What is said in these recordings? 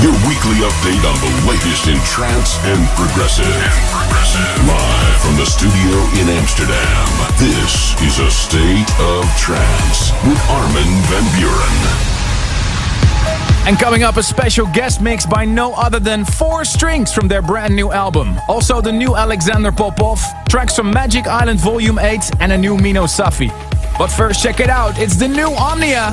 Your weekly update on the latest in trance and progressive. Live from the studio in Amsterdam, this is A State of Trance with Armin van Buuren. And coming up, a special guest mix by no other than 4 Strings from their brand new album. Also the new Alexander Popov, tracks from Magic Island Volume 8 and a new Mino Safi. But first, check it out, it's the new Omnia.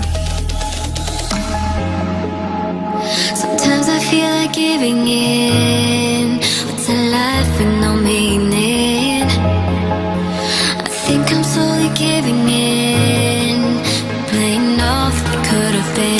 Sometimes I feel like giving in. What's a life with no meaning? I think I'm slowly giving in, playing off what could have been.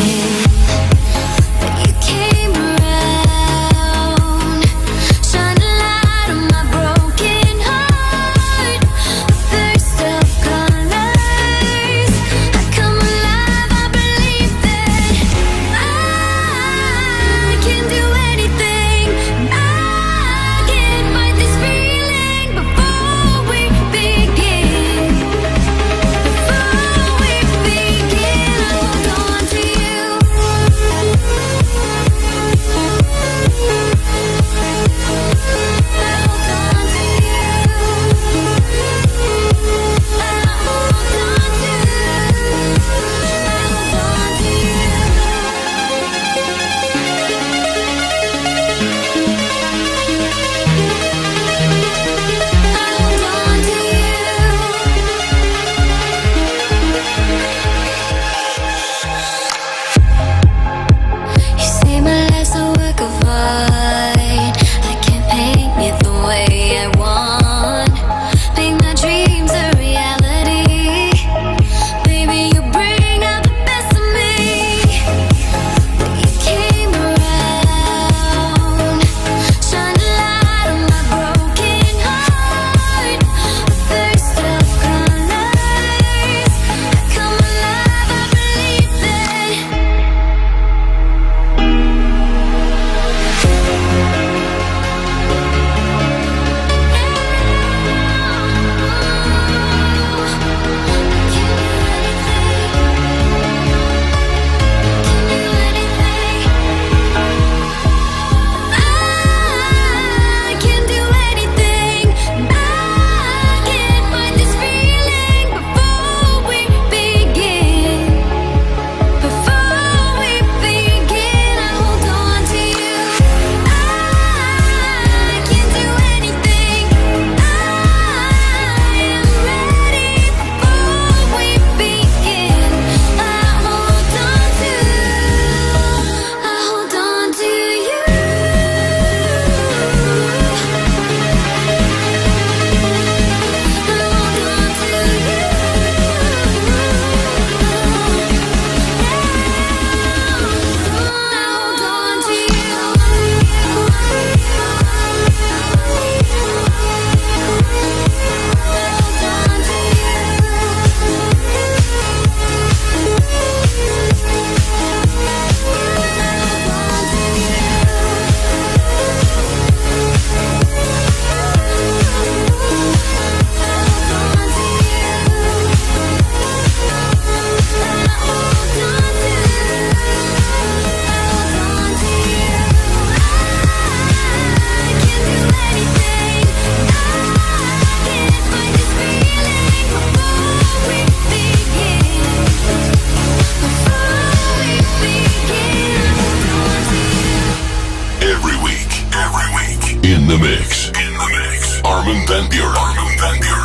Armin van Buuren.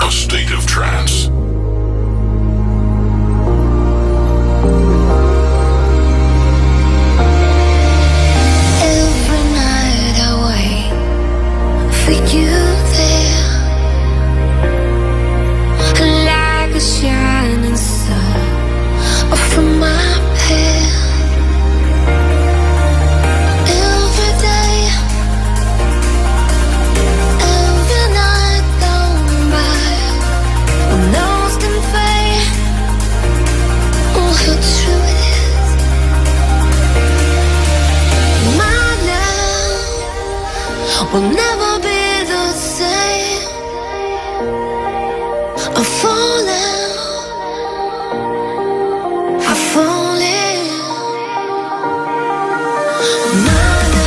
A State of Trance. Every night I wait for you there, like a shining star from my pen. Will never be the same. I'm falling, I'm falling. My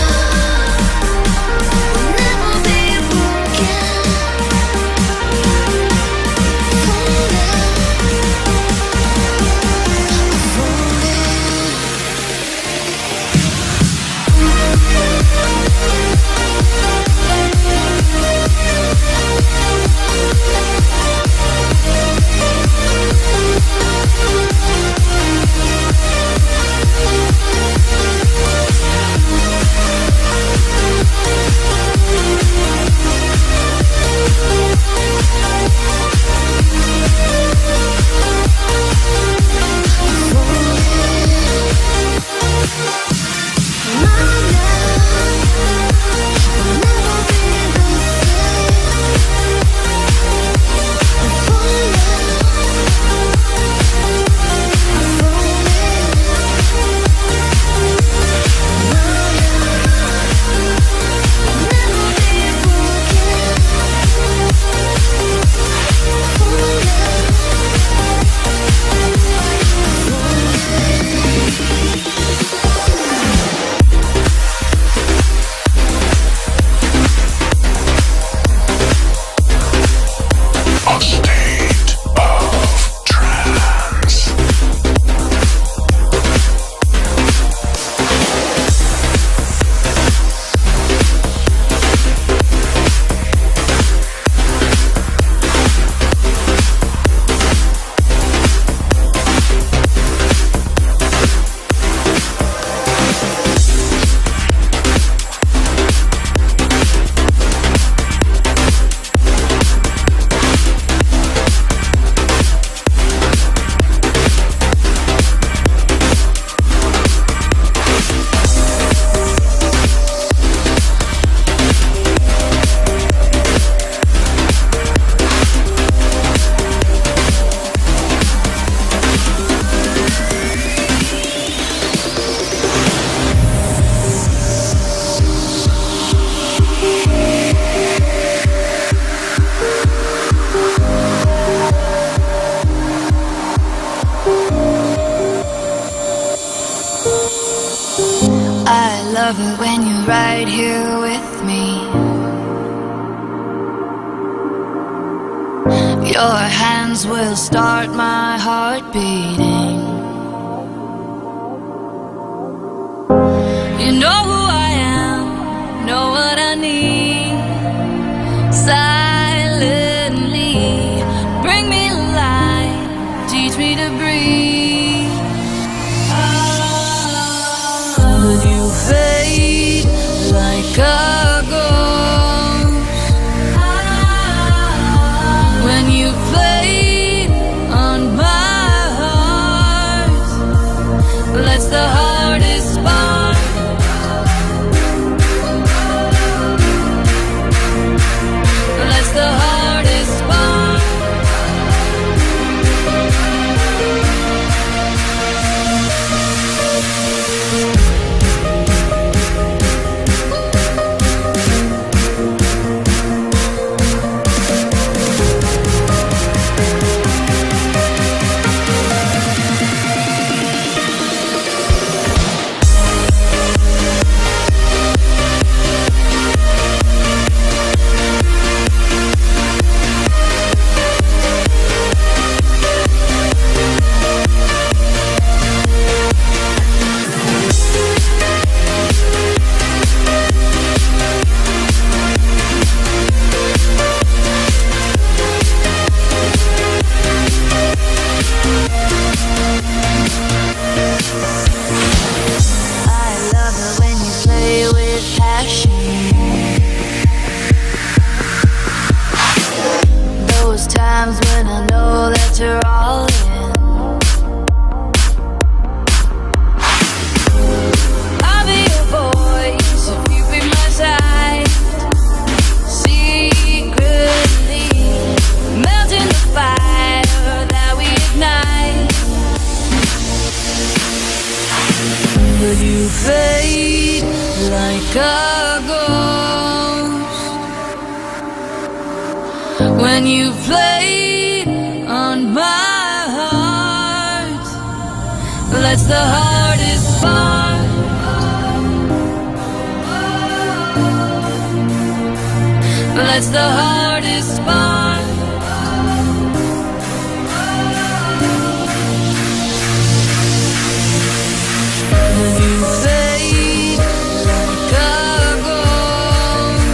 I love it when you're right here with me. Your hands will start my heart beating. You know who I am, know what I need. Silently bring me light, teach me to breathe. Would you fade like a ghost when you played on my heart? That's the hardest part. That's the hardest part. Times when I know that you're all in. I'll be your voice if you be my side. Secretly melting the fire that we ignite. Would you fade like a ghost when you played on my heart? That's the hardest part. That's the hardest part. When you fade like a ghost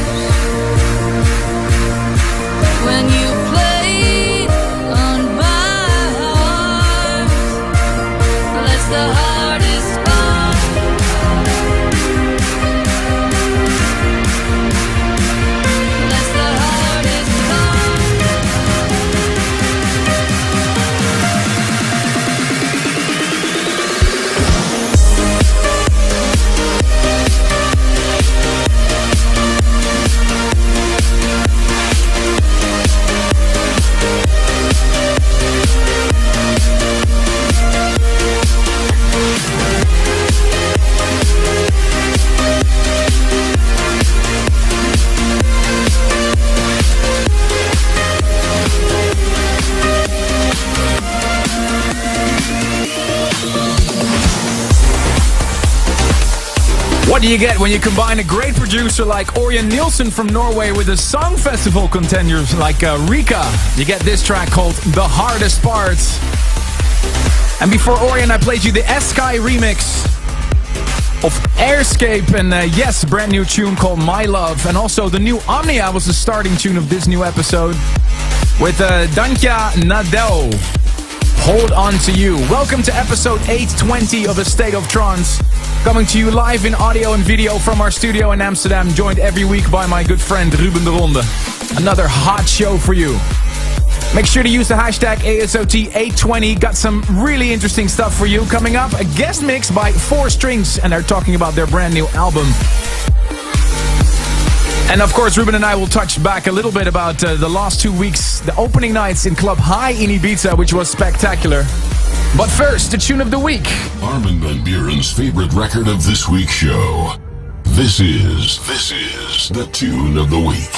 when you played on my heart. That's the hardest part. That's the hardest part. What do you get when you combine a great producer like Orion Nielsen from Norway with a song festival contenders like Rika? You get this track called The Hardest Part. And before Orion, I played you the S-Sky remix of Airscape and yes, brand new tune called My Love. And also the new Omnia was the starting tune of this new episode with Dantja Nadel. Hold On To You. Welcome to episode 820 of A State of Trance. Coming to you live in audio and video from our studio in Amsterdam, joined every week by my good friend Ruben de Ronde. Another hot show for you. Make sure to use the hashtag ASOT820. Got some really interesting stuff for you. Coming up, a guest mix by 4 Strings, and they're talking about their brand new album. And of course, Ruben and I will touch back a little bit about the last 2 weeks, the opening nights in Club High in Ibiza, which was spectacular. But first, the tune of the week. Armin van Buuren's favorite record of this week's show. This is the tune of the week.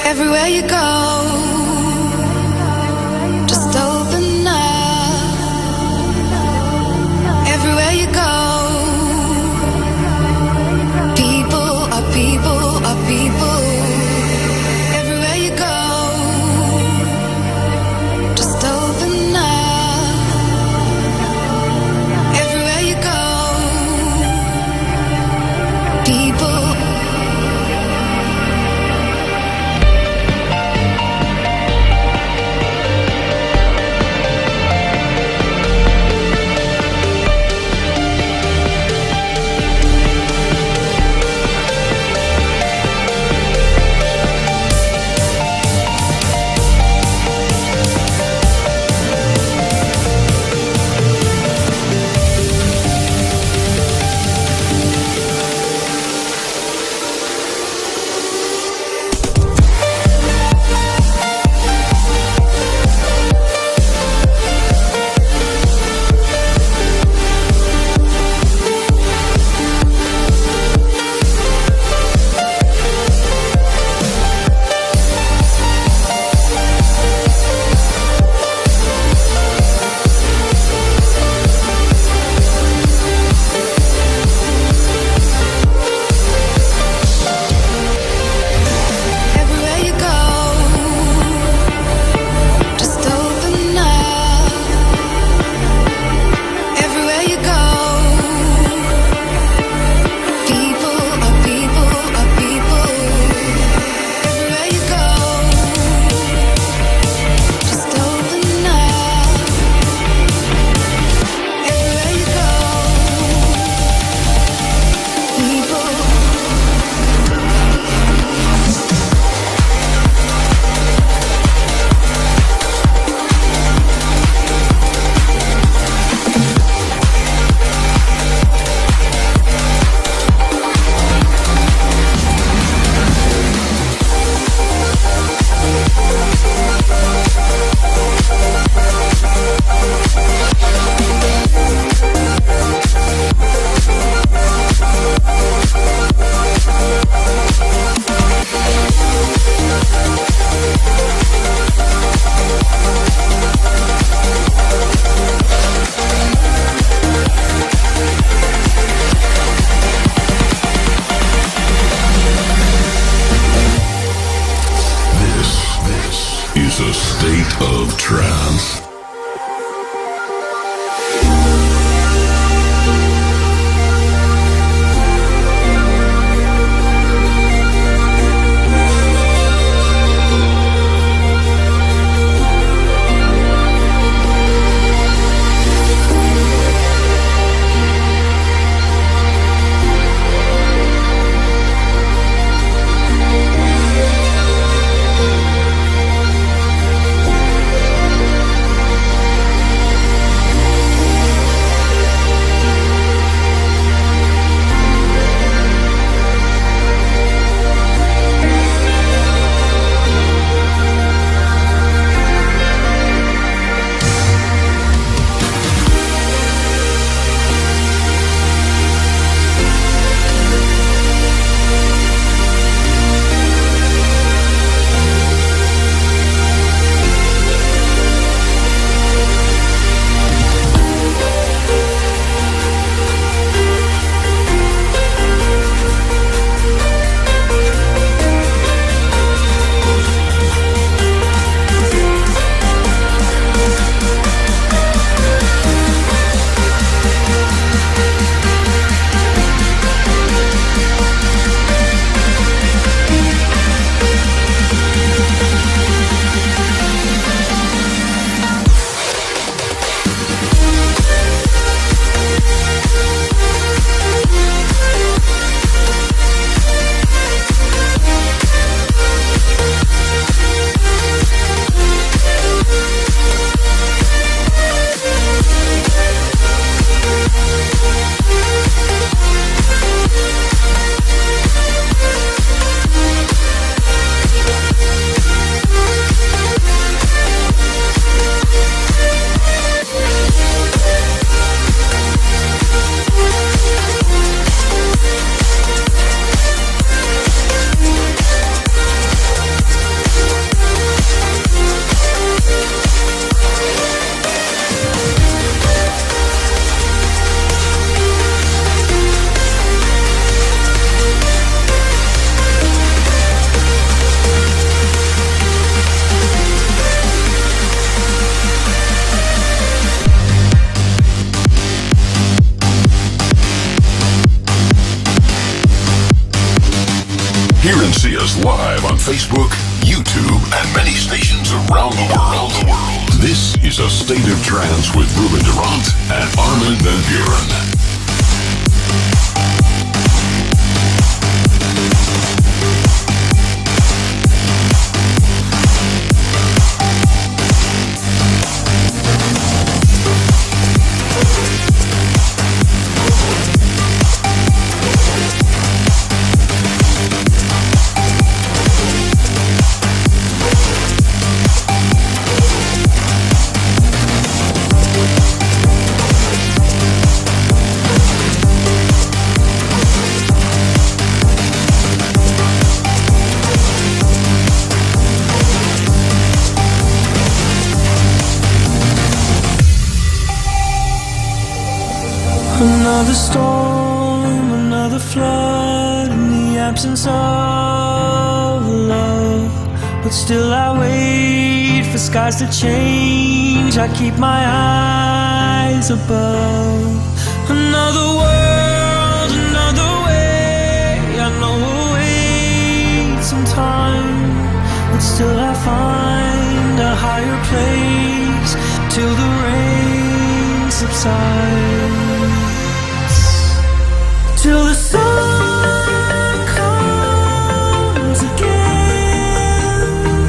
Everywhere you go, just open up. Everywhere you go, Hear and see us live on Facebook, YouTube, and many stations around the world. This is A State of Trance with Ruben Durant and Armin van Buuren. Another storm, another flood, in the absence of love. But still I wait for skies to change. I keep my eyes above. Another world, another way. I know we'll wait some time, but still I find a higher place till the rain subsides. Till the sun comes again,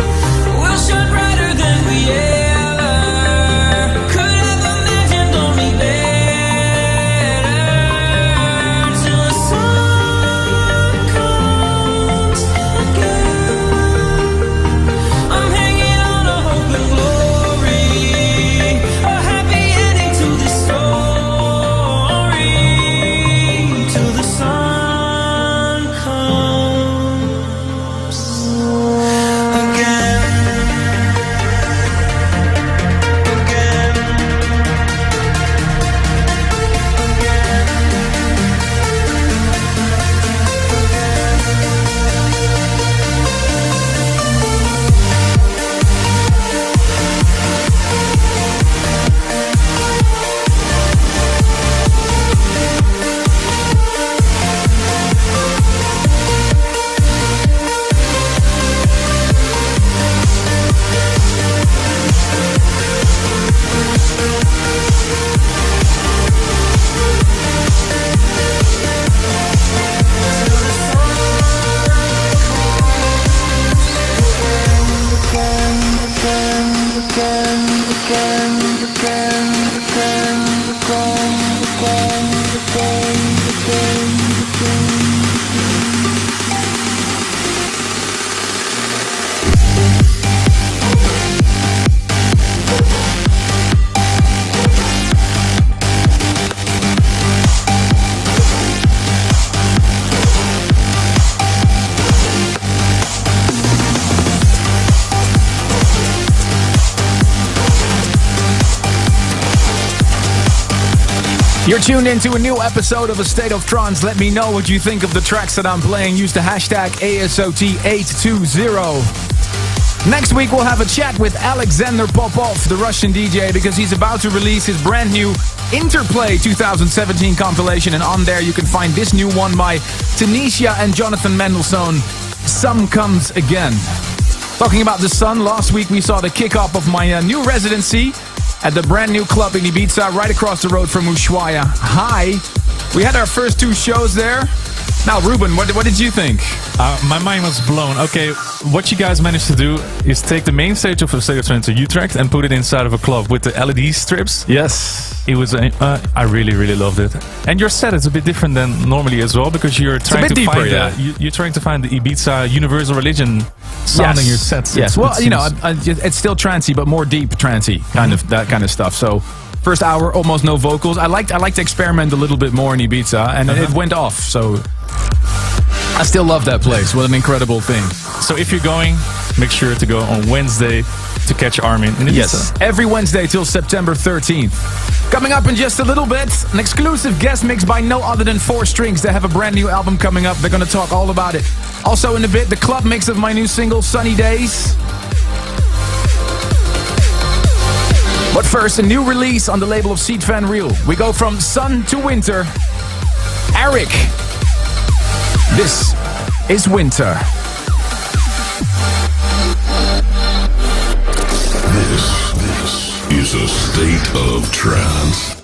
we'll shine brighter than we ever could have imagined, only better. Till the sun comes again, I'm hanging on a hope and glory, a happy ending to this story. You're tuned into a new episode of A State of Trance. Let me know what you think of the tracks that I'm playing. Use the hashtag ASOT820. Next week we'll have a chat with Alexander Popov, the Russian DJ, because he's about to release his brand new Interplay 2017 compilation, and on there you can find this new one by Tanisha and Jonathan Mendelssohn, Sun Comes Again. Talking about the sun, last week we saw the kickoff of my new residency at the brand new club in Ibiza, right across the road from Ushuaia. Hi! We had our first two shows there. Now, Ruben, what did you think? My mind was blown. Okay, what you guys managed to do is take the main stage of the State of Trance to Utrecht and put it inside of a club with the LED strips. Yes. It was, I really, really loved it. And your set is a bit different than normally as well, because you're trying to deeper, find you're trying to find the Ibiza universal religion sound in your sets. Yes, well, you know, it's still trancey, but more deep trancey, kind of that kind of stuff. So, first hour, almost no vocals. I liked to experiment a little bit more in Ibiza, and it went off. So, I still love that place. What an incredible thing. So if you're going, make sure to go on Wednesday to catch Armin in Ibiza. Yes, every Wednesday till September 13th. Coming up in just a little bit, an exclusive guest mix by no other than 4 Strings. They have a brand new album coming up. They're going to talk all about it. Also in a bit, the club mix of my new single, Sunny Days. But first, a new release on the label of Seed Van Riel. We go from sun to winter. Eric. This is Winter. This is a state of trance.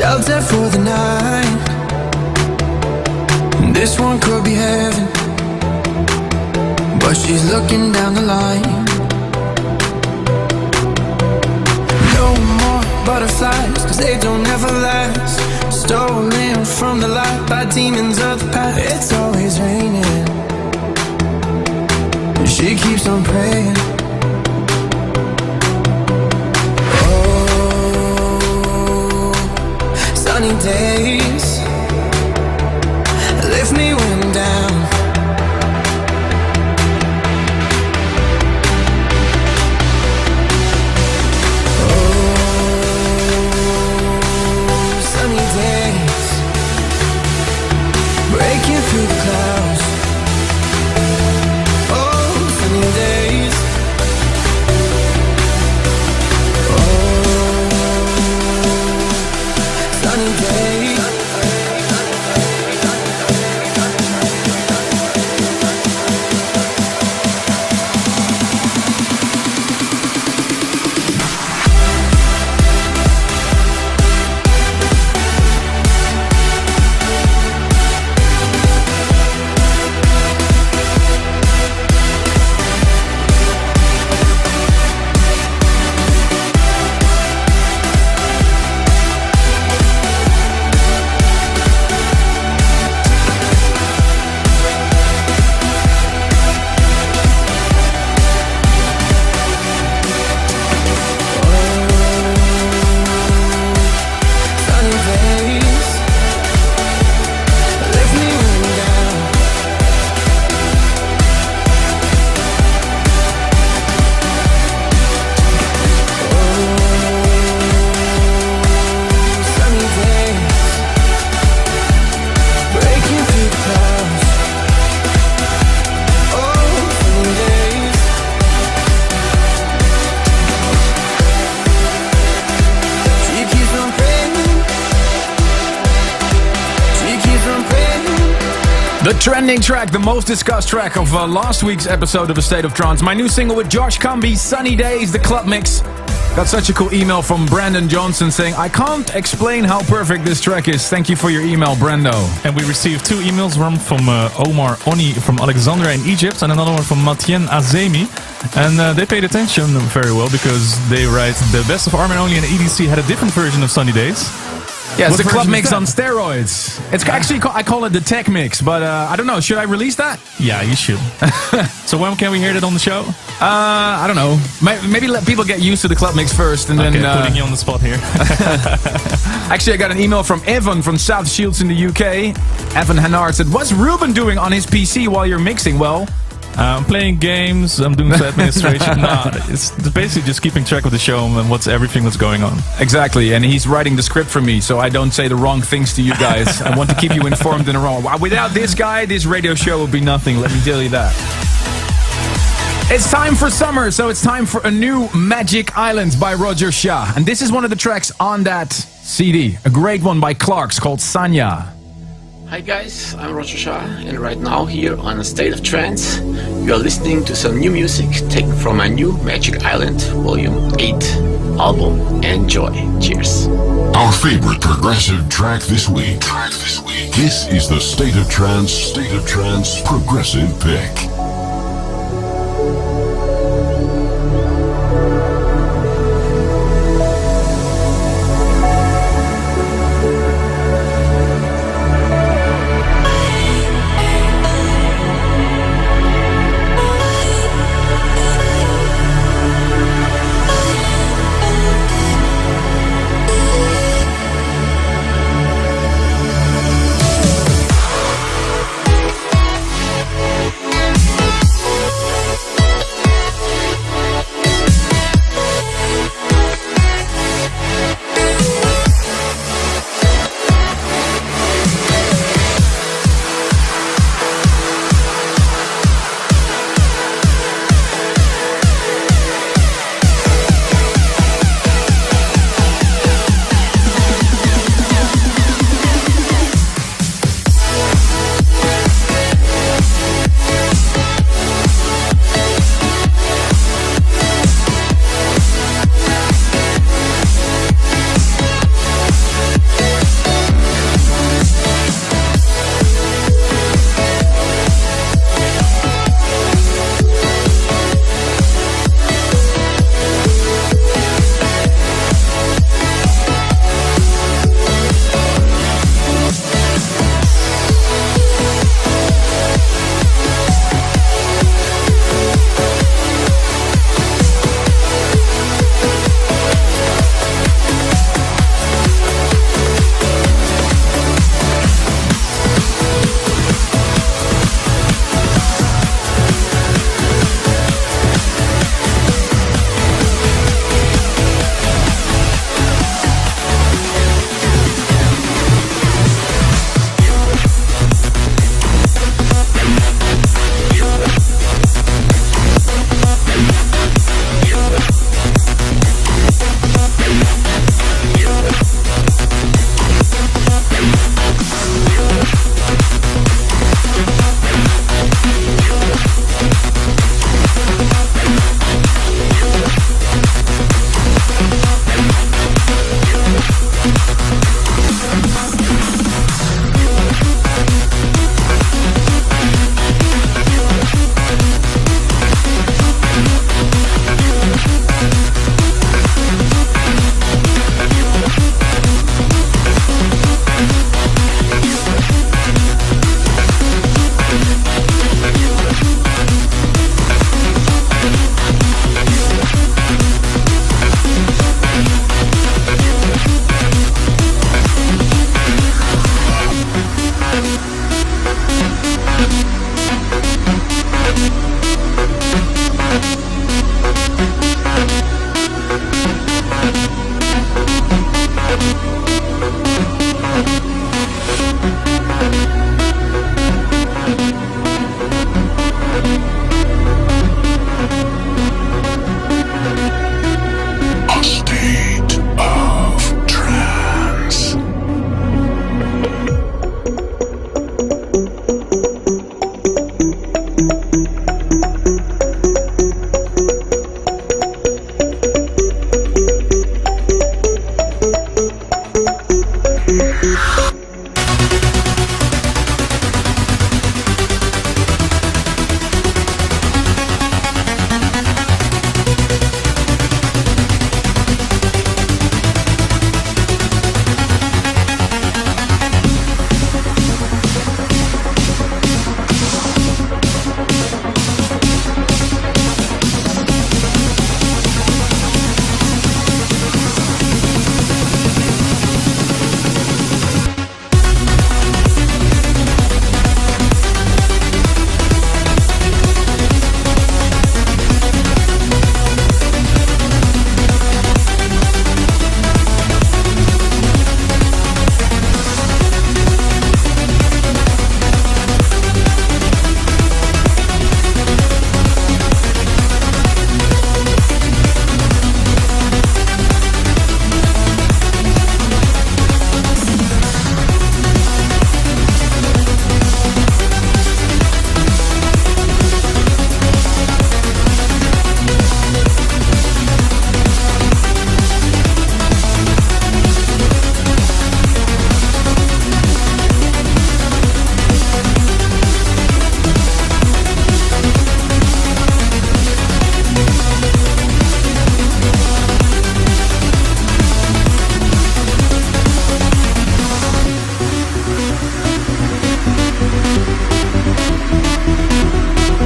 shelter for the night. This one could be heaven, but she's looking down the line. No more butterflies, 'cause they don't ever last. Stolen from the light by demons of the past. It's always raining. She keeps on praying. Oh, sunny days lift me when I'm down. Breaking through the clouds. Oh, sunny days. Oh, sunny days. The trending track, the most discussed track of last week's episode of A State of Trance. My new single with Josh Cumby, Sunny Days, the club mix. Got such a cool email from Brandon Johnson saying, I can't explain how perfect this track is. Thank you for your email, Brando. And we received 2 emails, one from Omar Oni from Alexandria in Egypt and another one from Matien Azemi. And they paid attention very well because they write, the best of Armin Only and EDC had a different version of Sunny Days. Yeah, it's What the club version mix is that? on steroids. It's actually, I call it the tech mix, but I don't know. Should I release that? Yeah, you should. So when can we hear that on the show? I don't know. Maybe let people get used to the club mix first, and then. Putting you on the spot here. Actually, I got an email from Evan from South Shields in the UK. Evan Hannard said, "What's Ruben doing on his PC while you're mixing?" Well, I'm playing games, I'm doing some administration. No, it's basically just keeping track of the show and everything that's going on. exactly, and he's writing the script for me, so I don't say the wrong things to you guys. I want to keep you informed in a wrong. Without this guy, this radio show would be nothing. Let me tell you that. It's time for summer, so it's time for a new Magic Island by Roger Shah. And this is one of the tracks on that CD. A great one by Clarks called Sanya. Hi guys, I'm Roger Shah, and right now here on A State of Trance, you are listening to some new music taken from my new Magic Island Volume 8 album. Enjoy. Cheers. Our favorite progressive track this week. This is the State of Trance progressive pick.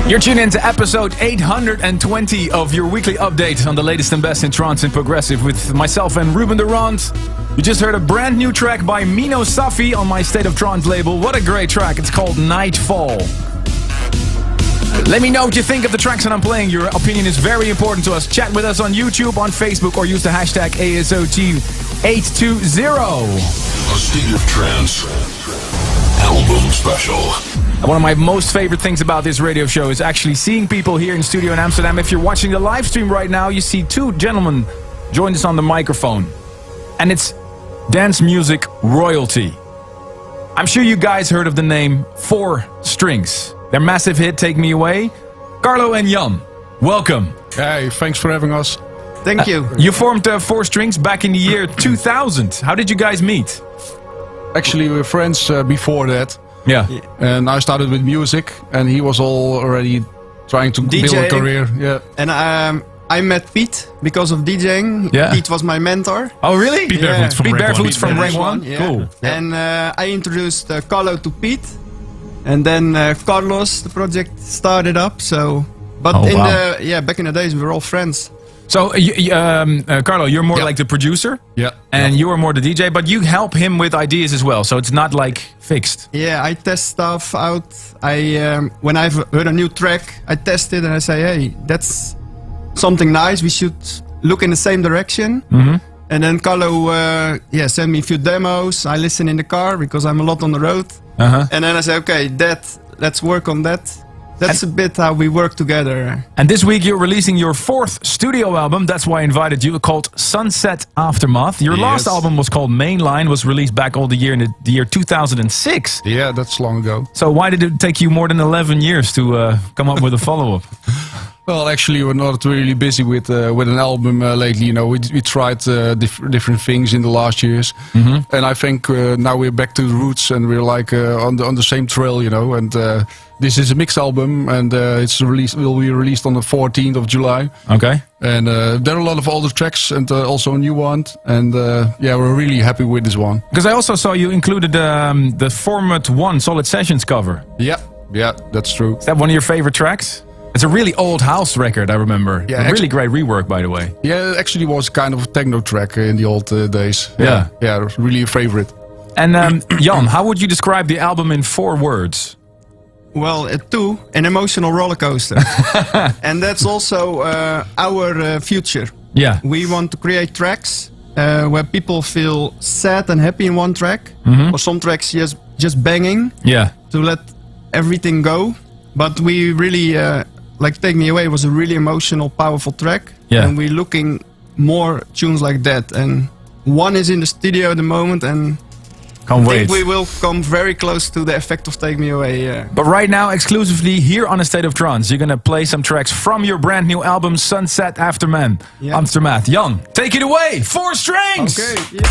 You're tuned into episode 820 of your weekly update on the latest and best in trance and progressive with myself and Ruben Durant. You just heard a brand new track by Mino Safi on my State of Trance label. What a great track. It's called Nightfall. Let me know what you think of the tracks that I'm playing. Your opinion is very important to us. Chat with us on YouTube, on Facebook, or use the hashtag ASOT820. A State of Trance album special. One of my most favorite things about this radio show is actually seeing people here in studio in Amsterdam. If you're watching the live stream right now, you see two gentlemen join us on the microphone. And it's dance music royalty. I'm sure you guys heard of the name 4 Strings. Their massive hit, Take Me Away. Carlo and Jan, welcome. Hey, thanks for having us. Thank you. You formed 4 Strings back in the year 2000. How did you guys meet? Actually, we were friends before that. Yeah. And I started with music, and he was already trying to build a career. Yeah. And I met Pete because of DJing. Yeah. Pete was my mentor. Oh, really? Pete Barefoots from Pete Rank Barefoots One. from Rank 1? Yeah. Cool. And I introduced Carlo to Pete. And then Carlos, the project started up. So, but back in the days we were all friends. So, Carlo, you're more like the producer. Yeah. And you are more the DJ, but you help him with ideas as well. So it's not like fixed. Yeah, I test stuff out. When I've heard a new track, I test it and I say, hey, that's something nice. We should look in the same direction. Mm-hmm. And then Carlo, send me a few demos. I listen in the car because I'm a lot on the road. Uh-huh. And then I say, okay, let's work on that. That's a bit how we work together. And this week you're releasing your 4th studio album. That's why I invited you, called Sunset Aftermath. Your last album was called Mainline, was released back all the year in the year 2006. Yeah, that's long ago. So why did it take you more than 11 years to come up with a follow-up? Well, actually, we're not really busy with an album lately. You know, we tried different things in the last years, and I think now we're back to the roots and we're like on the same trail. You know, and this is a mix album, and will be released on the 14th of July. Okay. And there are a lot of older tracks and also a new one, and we're really happy with this one. Because I also saw you included the Format 1 Solid Sessions cover. Yeah, that's true. Is that one of your favorite tracks? It's a really old house record, I remember. Yeah, a really great rework, by the way. Yeah, it actually was kind of a techno track in the old days. Yeah, really a favorite. And Jan, how would you describe the album in 4 words? Well, an emotional roller coaster. And that's also our future. Yeah. We want to create tracks where people feel sad and happy in one track, or some tracks just banging. Yeah. To let everything go. But we really, like Take Me Away was a really emotional, powerful track. Yeah. And we're looking more tunes like that. And one is in the studio at the moment, and Can't wait. I think we will come very close to the effect of Take Me Away. But right now, exclusively here on A State of Trance, you're gonna play some tracks from your brand new album, Sunset Aftermath. Yeah. Aftermath. Jan, take it away! 4 Strings! Okay. Yeah.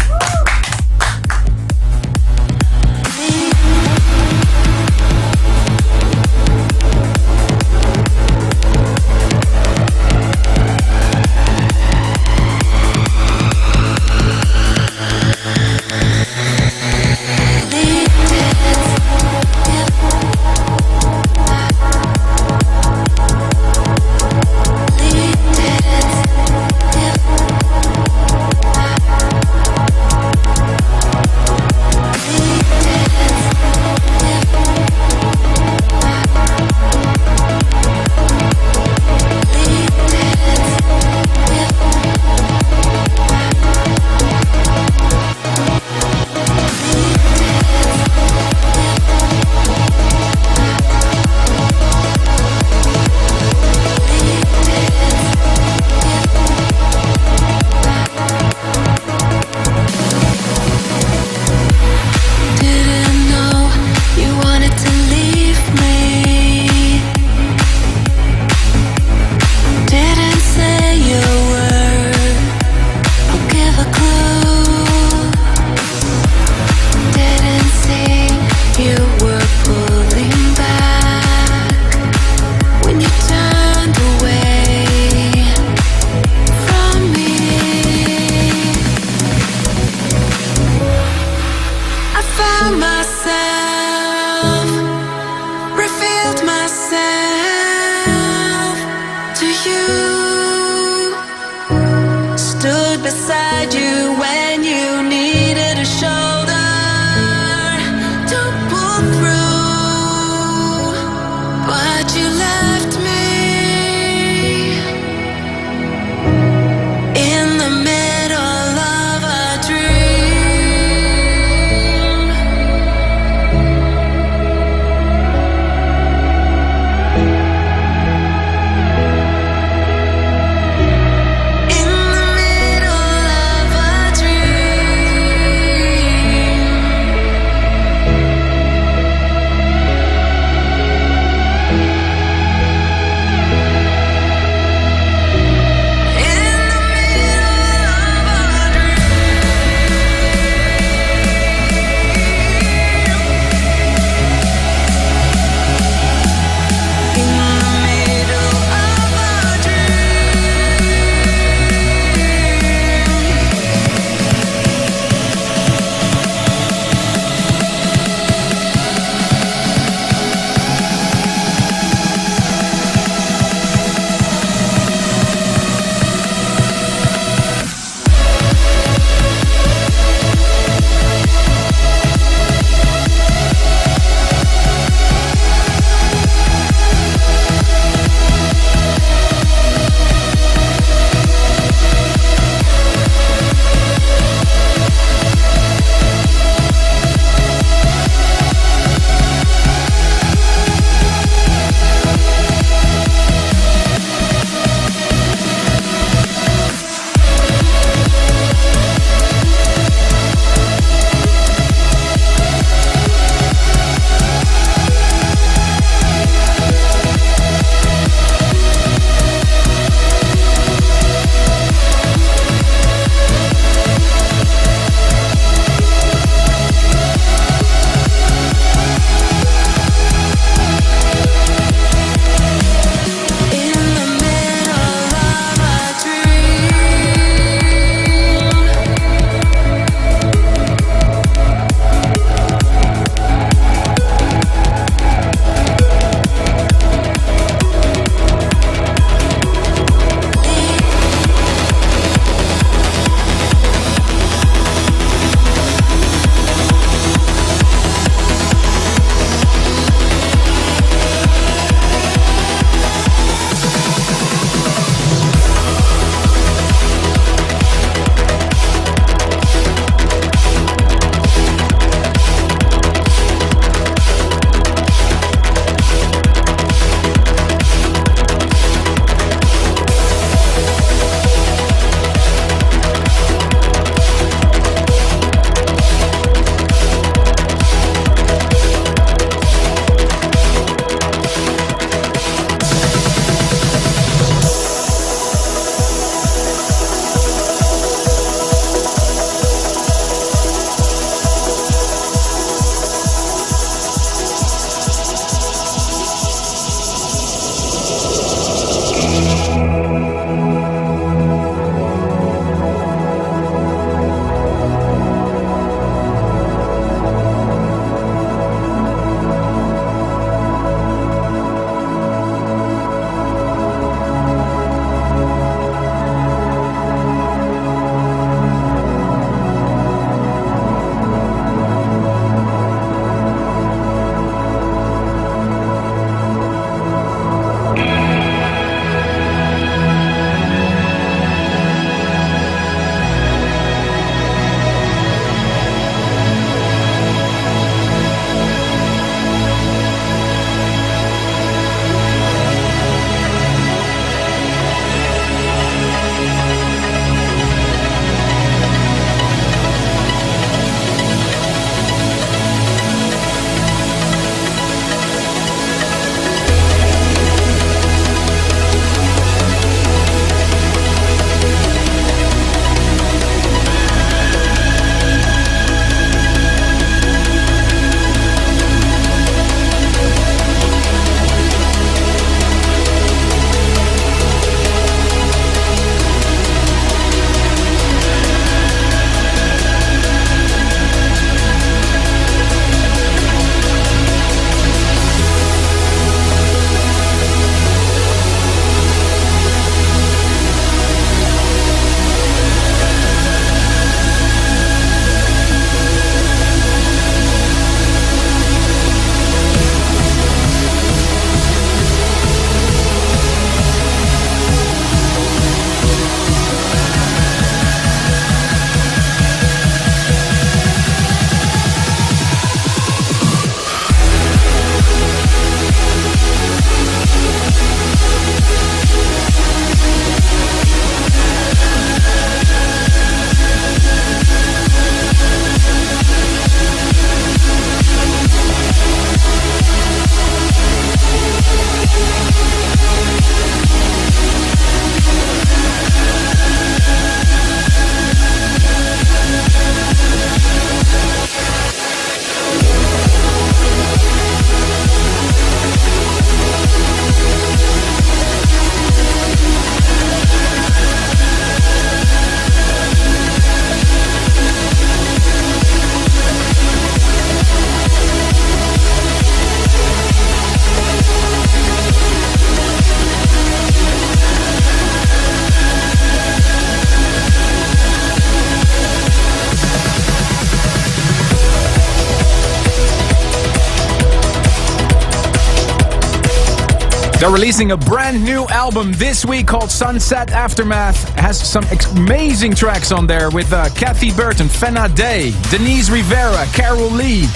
They're releasing a brand new album this week called Sunset Aftermath. It has some amazing tracks on there with Kathy Burton, Fenna Day, Denise Rivera, Carol Lee,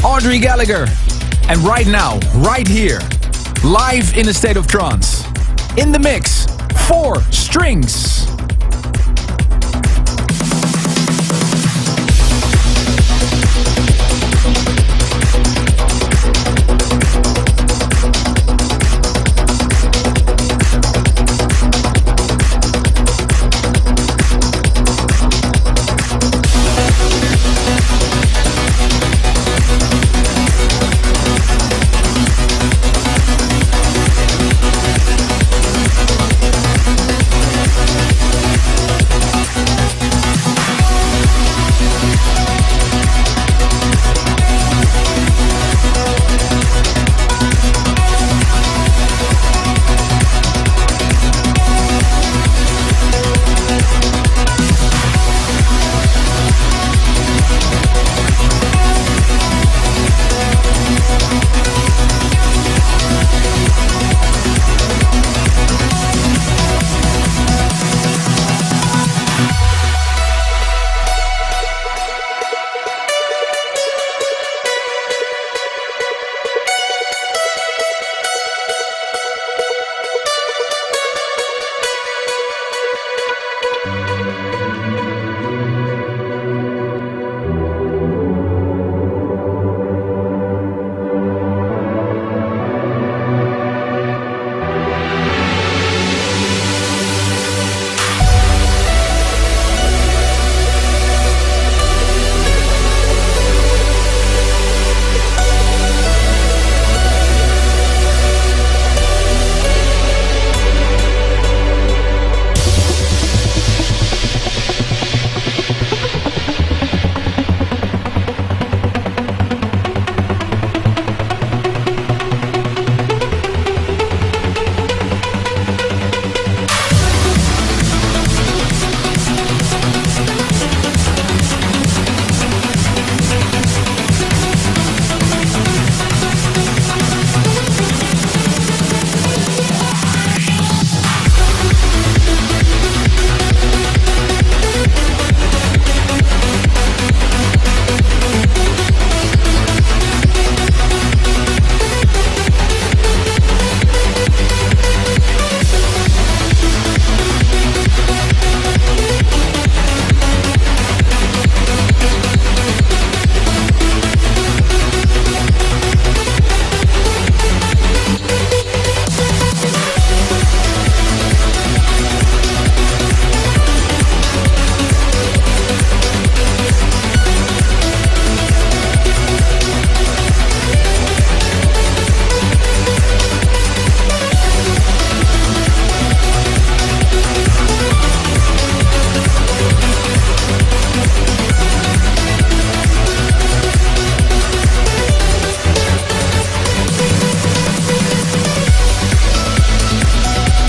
Audrey Gallagher. And right now, right here, live in a state of trance, in the mix, 4 Strings.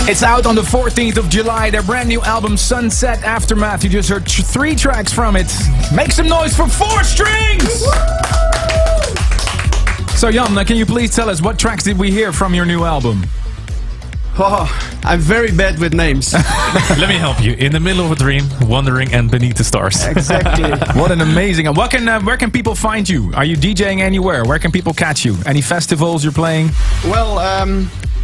It's out on the 14th of July, their brand new album Sunset Aftermath. You just heard 3 tracks from it. Make some noise for 4 Strings! So Jan, can you please tell us what tracks did we hear from your new album? Oh, I'm very bad with names. Let me help you. In the Middle of a Dream, Wandering, and Beneath the Stars. Exactly. What an amazing... Where can people find you? Are you DJing anywhere? Where can people catch you? Any festivals you're playing? Well,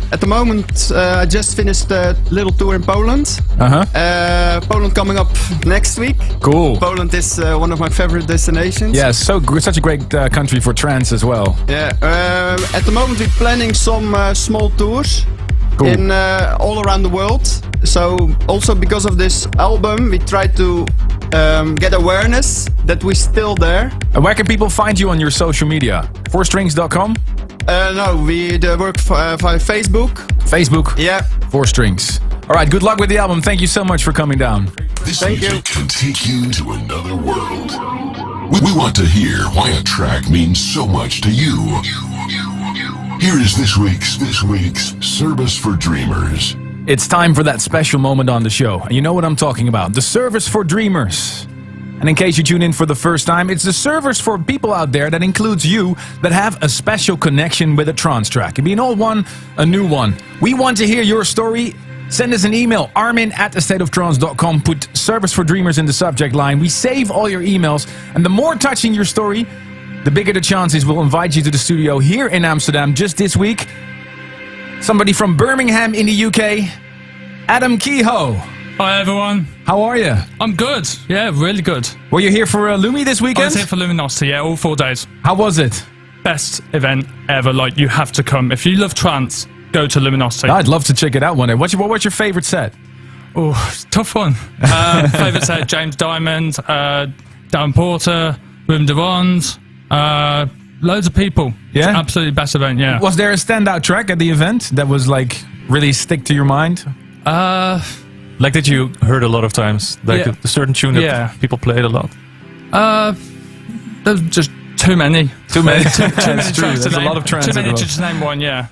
at the moment, I just finished a little tour in Poland. Poland coming up next week. Cool. Poland is one of my favorite destinations. Yeah, such a great country for trance as well. Yeah. At the moment, we're planning some small tours. Cool. In all around the world. So also because of this album, we try to get awareness that we're still there. And where can people find you on your social media? 4strings.com? No, we work via Facebook. Facebook? Yeah. 4 Strings. All right, good luck with the album. Thank you so much for coming down. This music can take you to another world. We want to hear why a track means so much to you. Here is this week's Service for Dreamers. It's time for that special moment on the show. And you know what I'm talking about. The Service for Dreamers. And in case you tune in for the first time, it's the servers for people out there that includes you that have a special connection with a trance track. It can be an old one, a new one. We want to hear your story. Send us an email, armin@astateoftrance.com. Put Service for Dreamers in the subject line. We save all your emails. And the more touching your story, the bigger the chances we'll invite you to the studio here in Amsterdam just this week. Somebody from Birmingham in the UK, Adam Kehoe. Hi everyone. How are you? I'm good. Yeah, really good. Were you here for Lumi this I weekend? was here for Luminosity, yeah, all 4 days. How was it? Best event ever. Like, you have to come. If you love trance, go to Luminosity. I'd love to check it out one day. What was your favorite set? Oh, tough one. Favorite set: James Diamond, Dan Porter, Wim Durand, loads of people. Yeah? It's absolutely best event. Yeah. Was there a standout track at the event that was like really stick to your mind? Like that you heard a lot of times, like Yeah. a certain tune that Yeah. people played a lot. There's just too many. Too many. Too many That's true. tracks to There's a name. lot of trance Too many as well. to just name one. Yeah.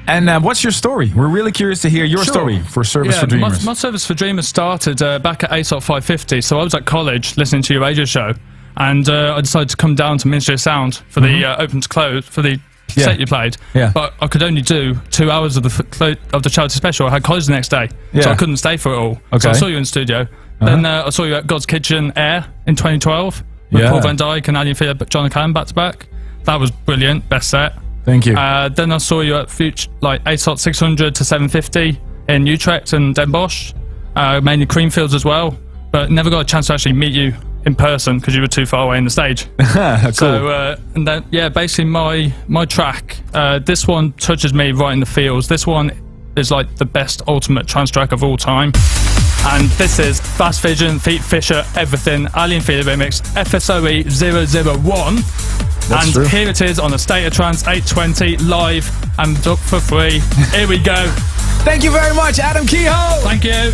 And what's your story? We're really curious to hear your Sure. story for Service for Dreamers. My Service for Dreamers started back at ASOT 550. So I was at college listening to your radio show, and I decided to come down to Ministry of Sound for the open to close for the set you played. Yeah. But I could only do 2 hours of the charity special. I had college the next day, so Yeah. I couldn't stay for it all. Okay. So I saw you in studio. Then I saw you at God's Kitchen Air in 2012 with Yeah. Paul Van Dyke and Alien Fear, John Clan back to back. That was brilliant. Best set. Thank you. Then I saw you at Future, like ASOT 600 to 750 in Utrecht and Den Bosch, mainly Creamfields as well, but never got a chance to actually meet you in person because you were too far away in the stage. Cool. So, and then, yeah, basically my track, this one touches me right in the feels. This one is like the best ultimate trance track of all time. And this is Fast Vision, Feet Fisher, Everything, Alien Fear Remix, FSOE 001. That's And true. here it is on the State of Trance 820 live and up for free. Here we go. Thank you very much, Adam Kehoe. Thank you.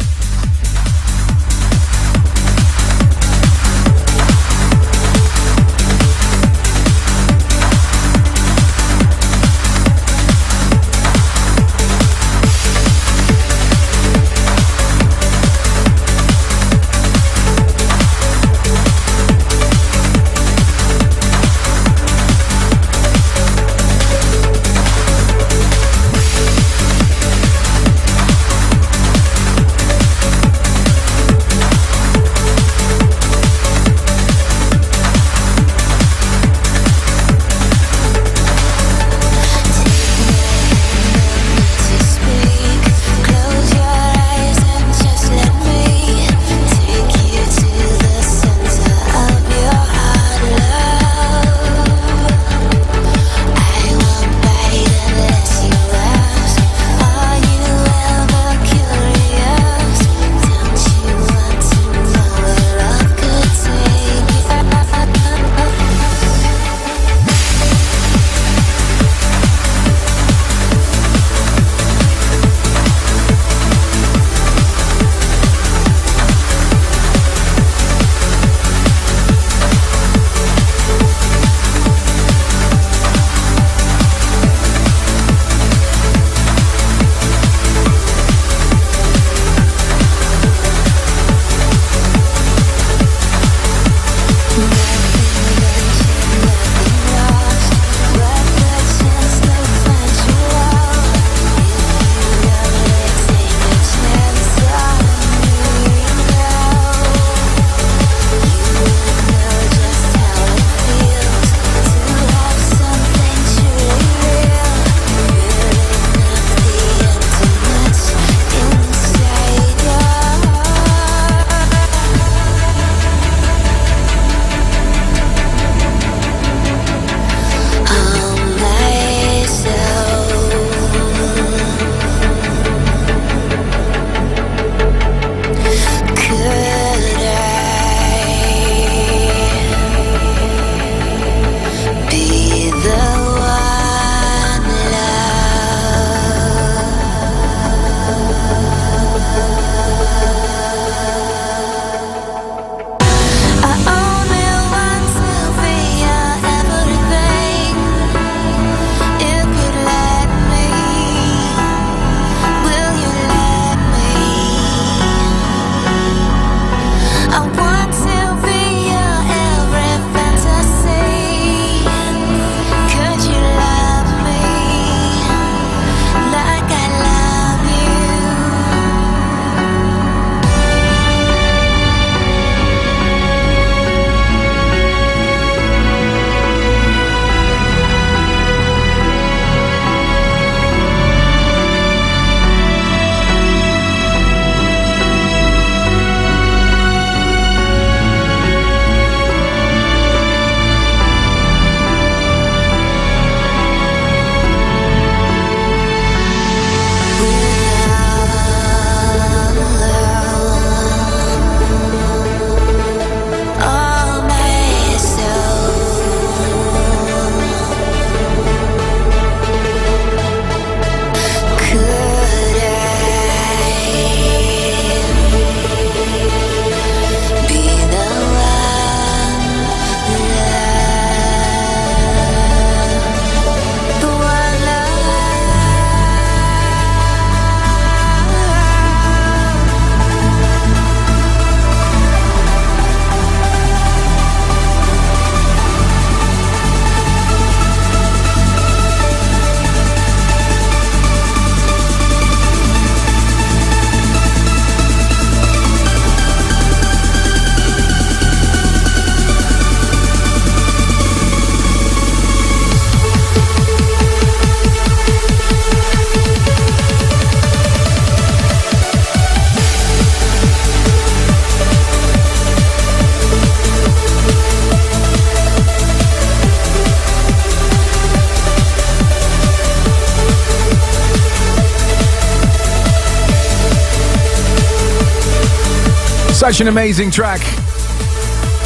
Such an amazing track.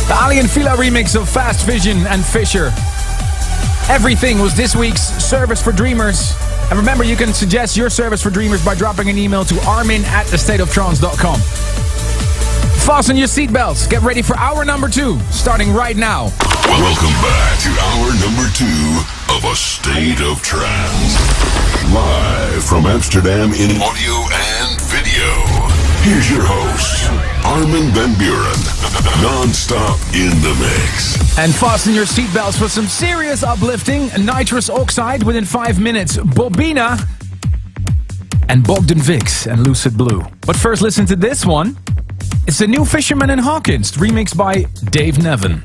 The Ali and Fila remix of Fast Vision and Fisher. Everything was this week's Service for Dreamers. And remember, you can suggest your Service for Dreamers by dropping an email to armin@thestateoftrance.com. Fasten your seatbelts. Get ready for hour number 2, starting right now. Welcome back to hour number 2 of A State of Trance. Live from Amsterdam in audio and video. Here's your host, Armin van Buren. Non-stop in the mix. And fasten your seatbelts for some serious uplifting. Nitrous Oxide within 5 minutes. Bobina. And Bogdan Vix and Lucid Blue. But first, listen to this one. It's the new Fisherman and Hawkins, remixed by Dave Nevin.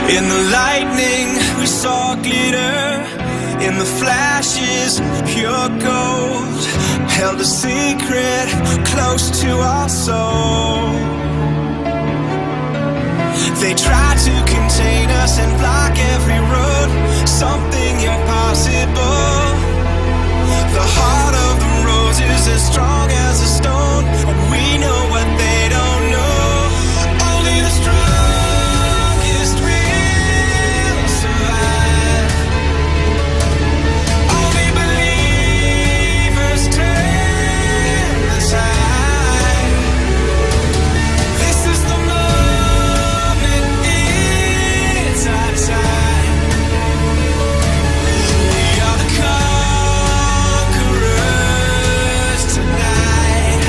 In the lightning, we saw glitter. In the flashes, pure gold. Held a secret close to our soul. They tried to contain us and block every road. Something impossible. The heart of the rose is as strong as a stone, and we know what they don't know. Only the strongest will survive. Only believers turn the tide. This is the moment, it's our time. We are the conquerors tonight.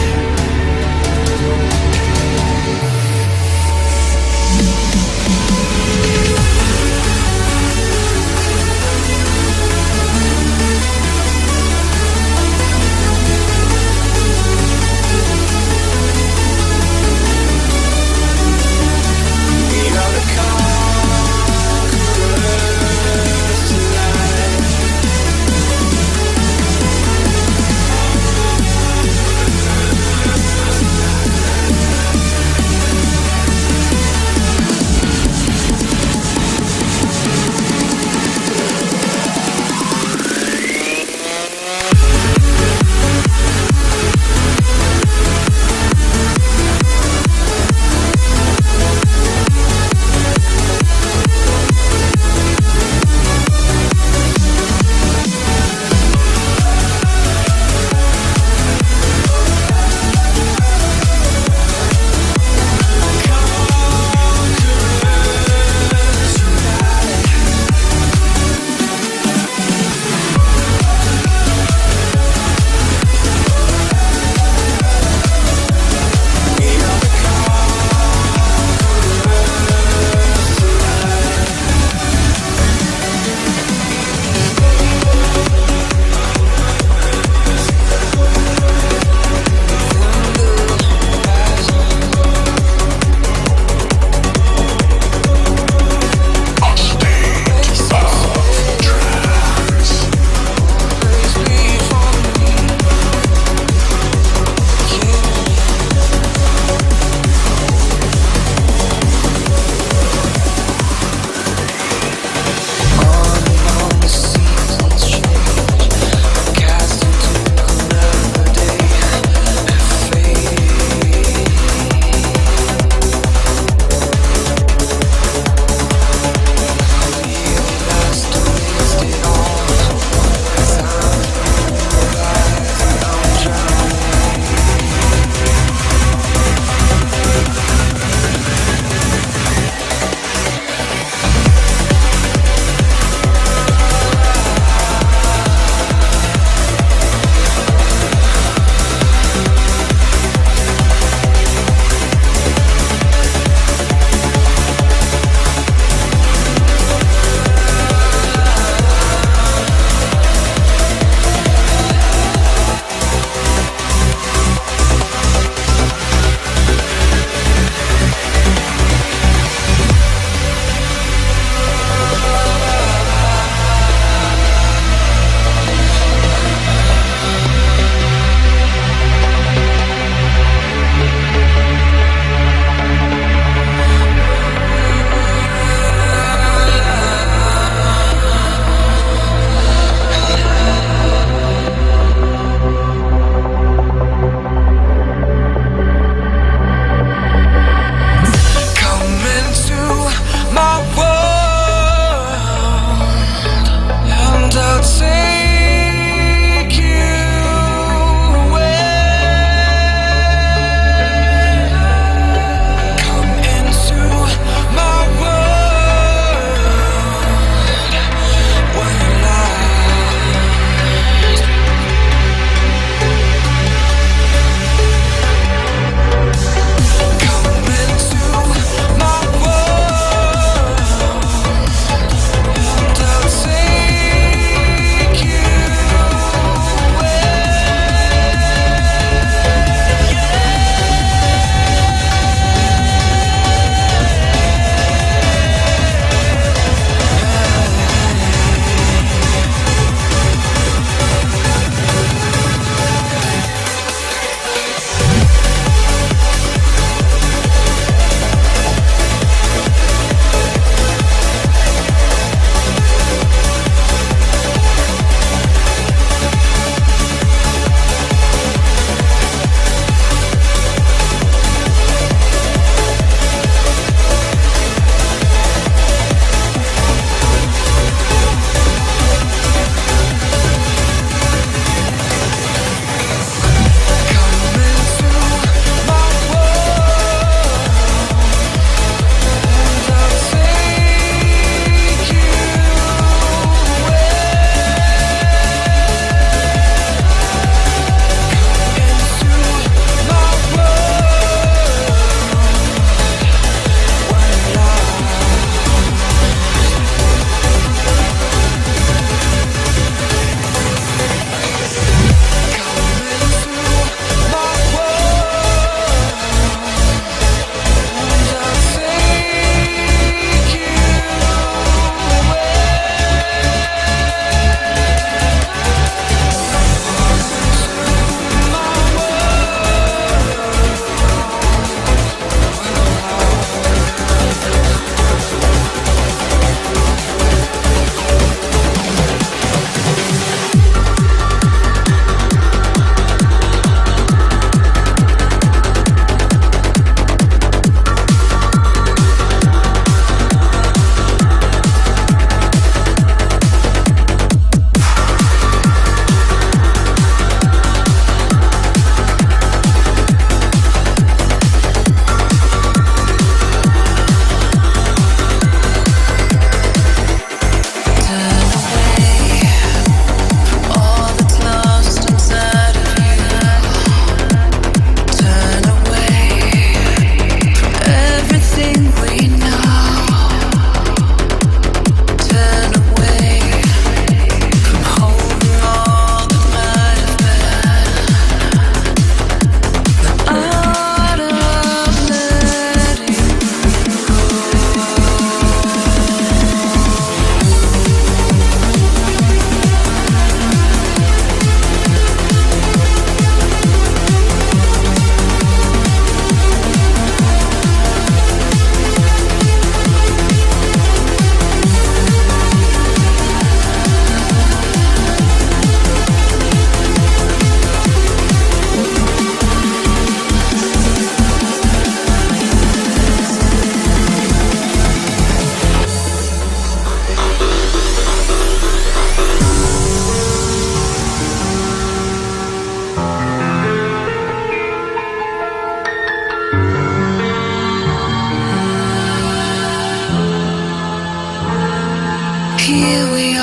Here we are,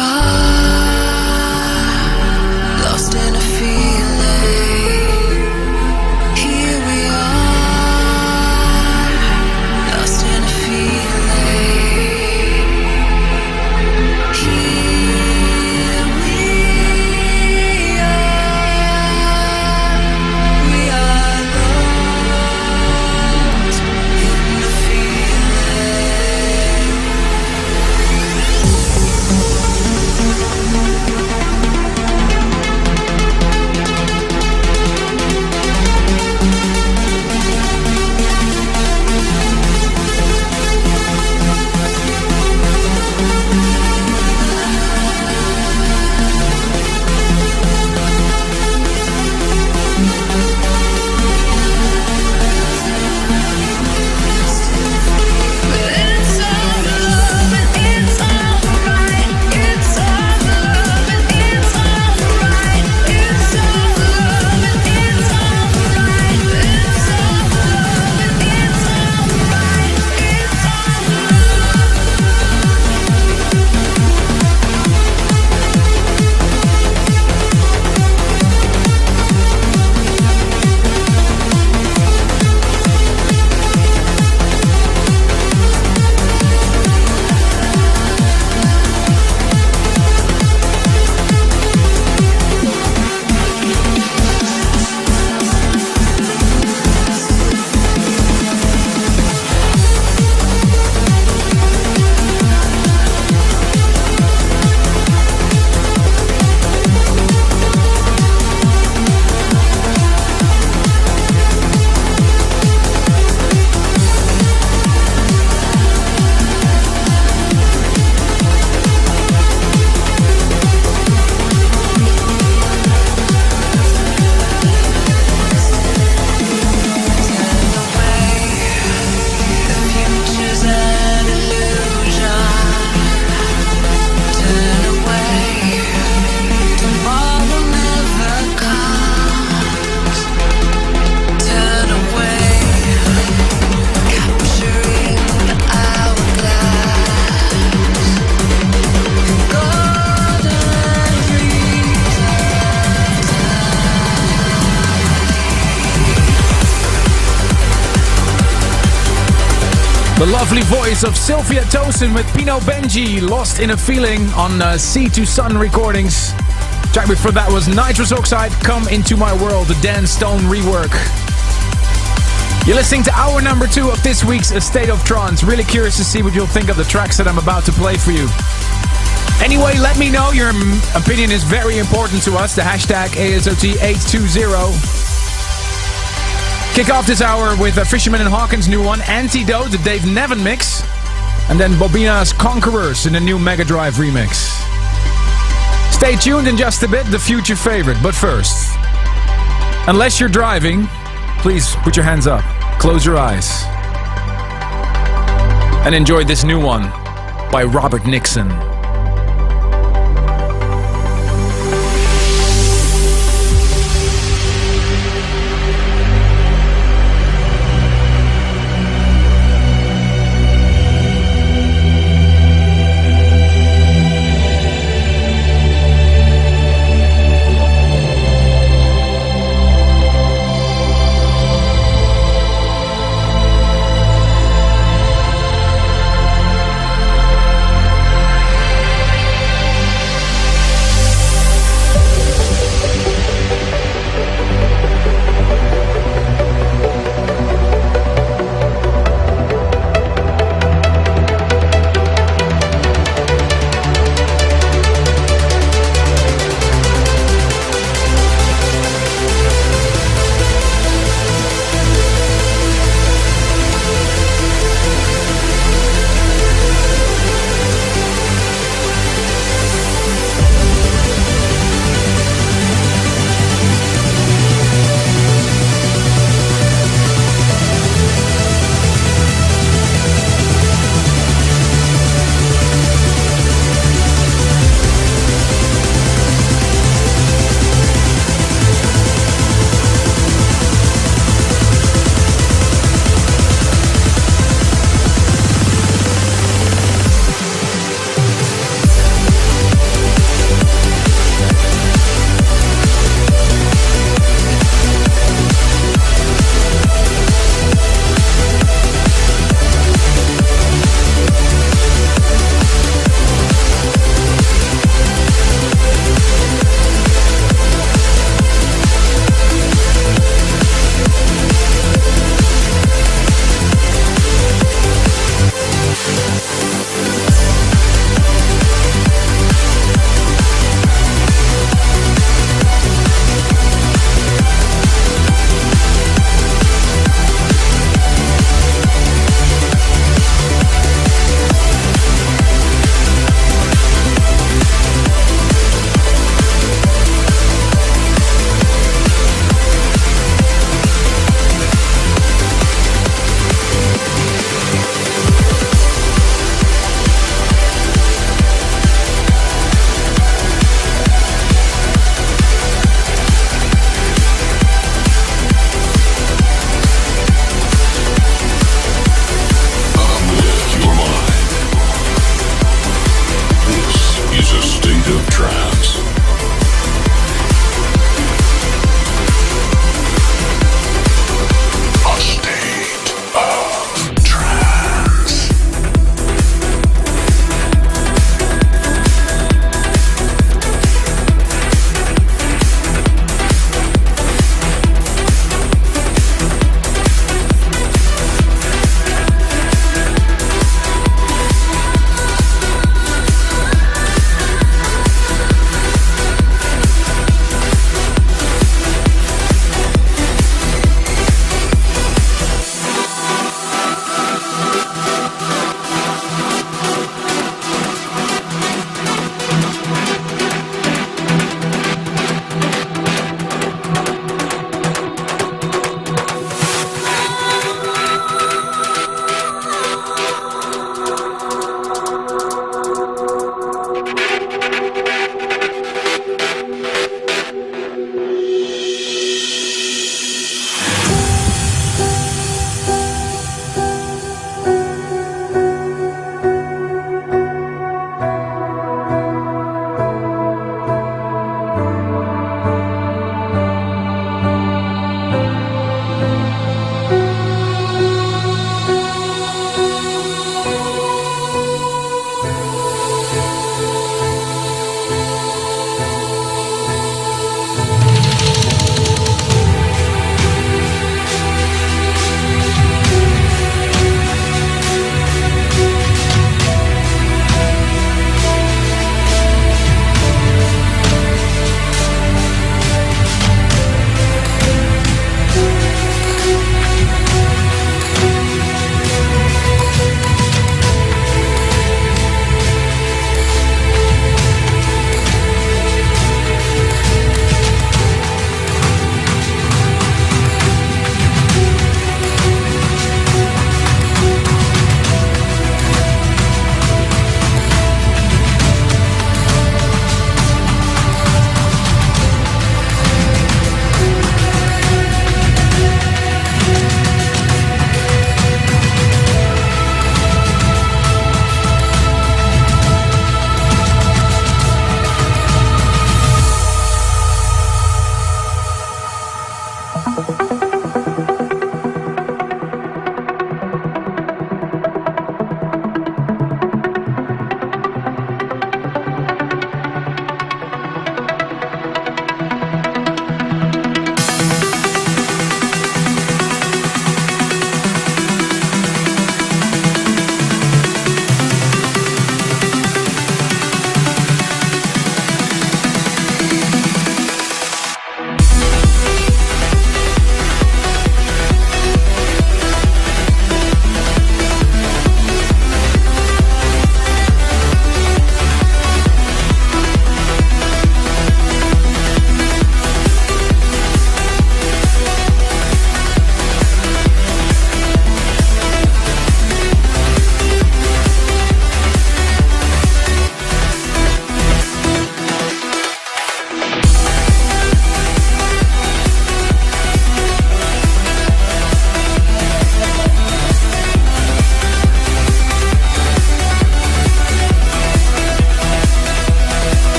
lost in a feeling. Here we are, lost in a feeling. Here we are lost in the feeling. The lovely voice of Sylvia Tosin with Pino Benji, Lost in a Feeling on Sea to Sun recordings. Track before that was Nitrous Oxide, Come Into My World, the Dan Stone rework. You're listening to hour number 2 of this week's A State of Trance. Really curious to see what you'll think of the tracks that I'm about to play for you. Anyway, let me know. Your opinion is very important to us. The hashtag ASOT820. Kick off this hour with Fisherman and Hawkins' new one, Antidote, the Dave Nevin mix. And then Bobina's Conquerors in the new Mega Drive remix. Stay tuned in just a bit, the future favorite. But first, unless you're driving, please put your hands up, close your eyes, and enjoy this new one by Robert Nixon.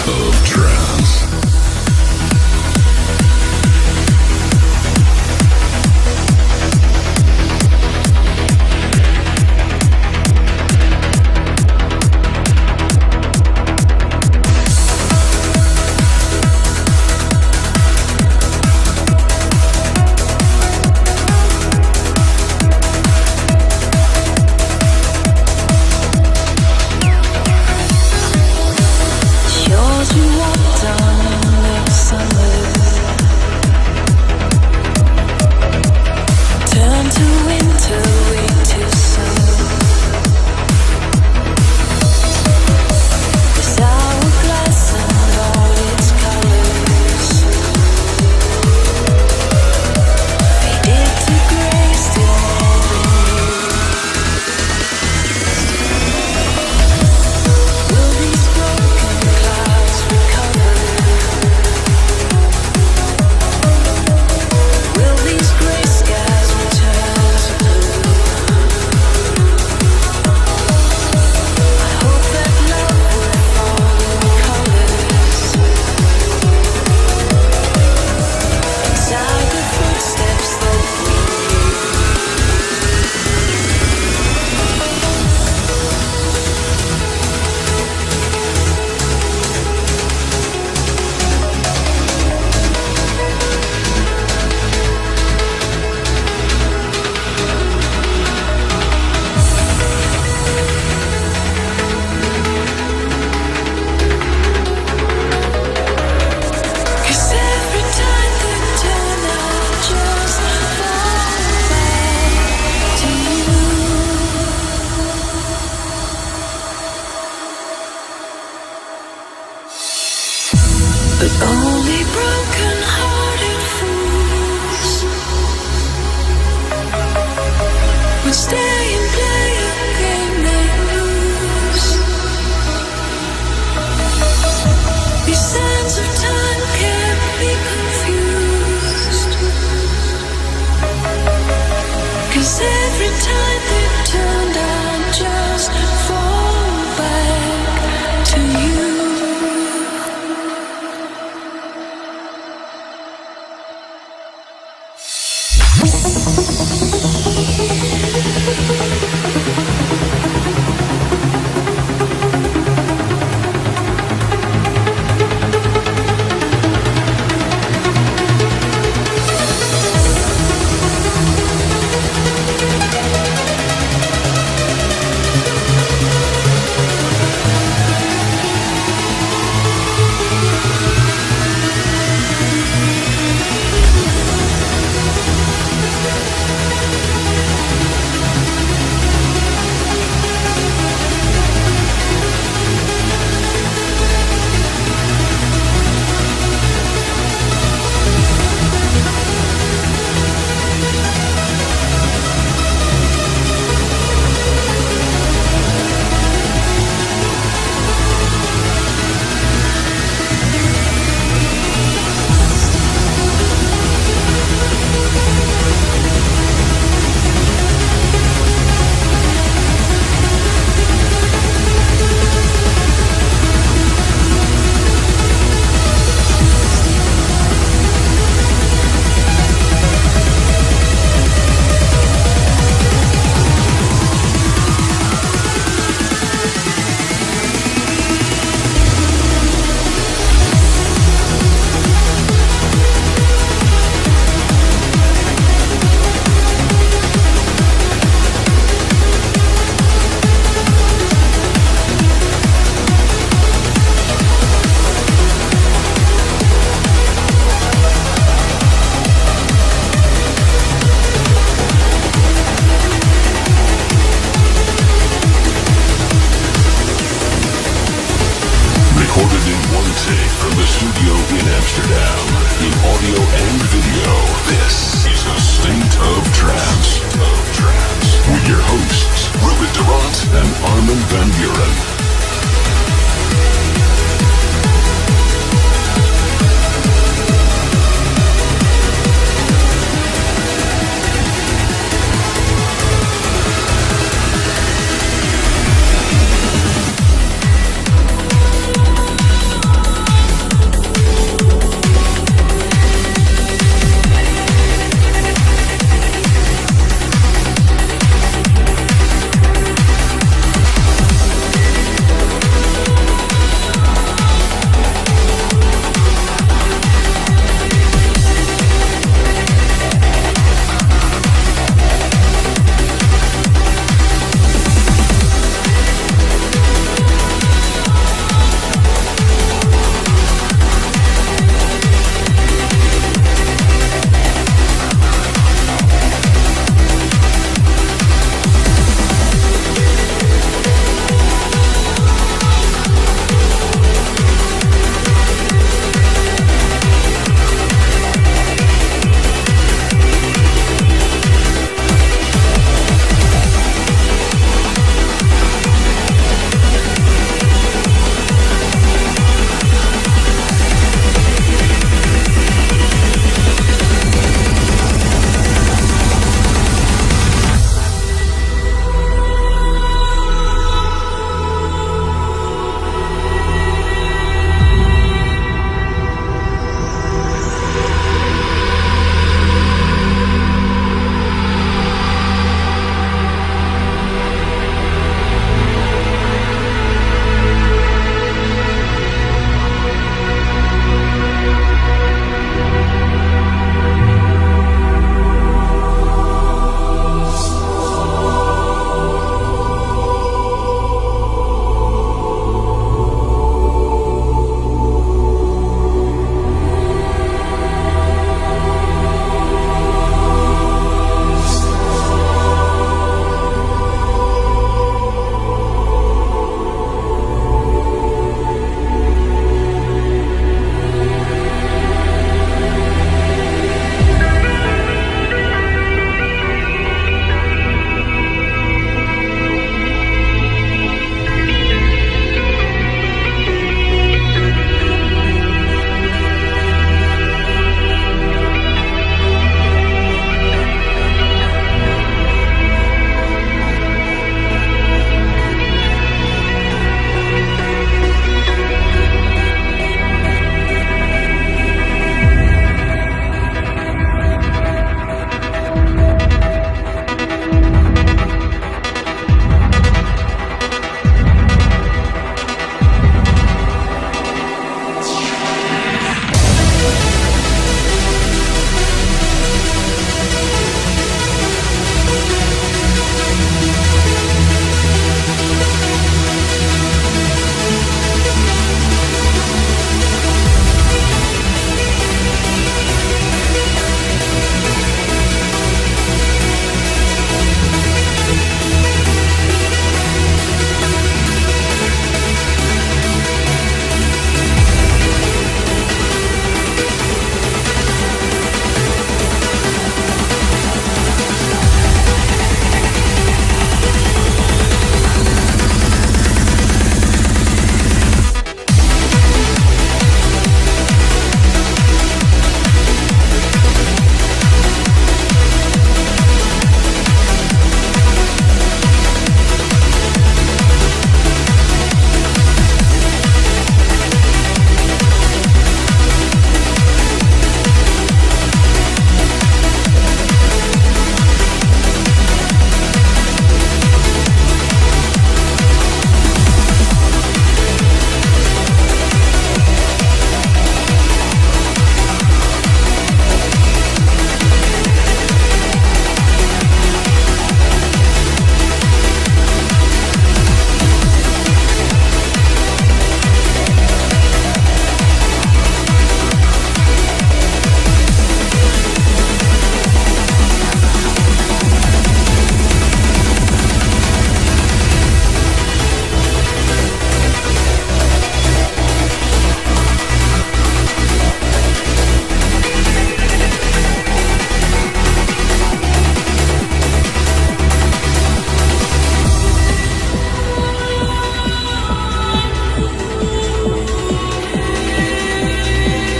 of Trance.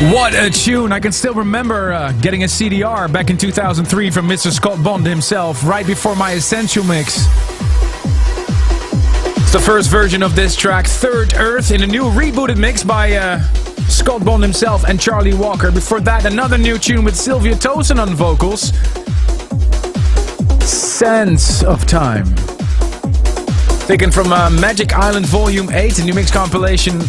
What a tune! I can still remember getting a CDR back in 2003 from Mr. Scott Bond himself, right before my Essential mix. It's the first version of this track, Third Earth, in a new rebooted mix by Scott Bond himself and Charlie Walker. Before that, another new tune with Sylvia Tosen on vocals. Sense of Time. Taken from Magic Island Volume 8, a new mix compilation.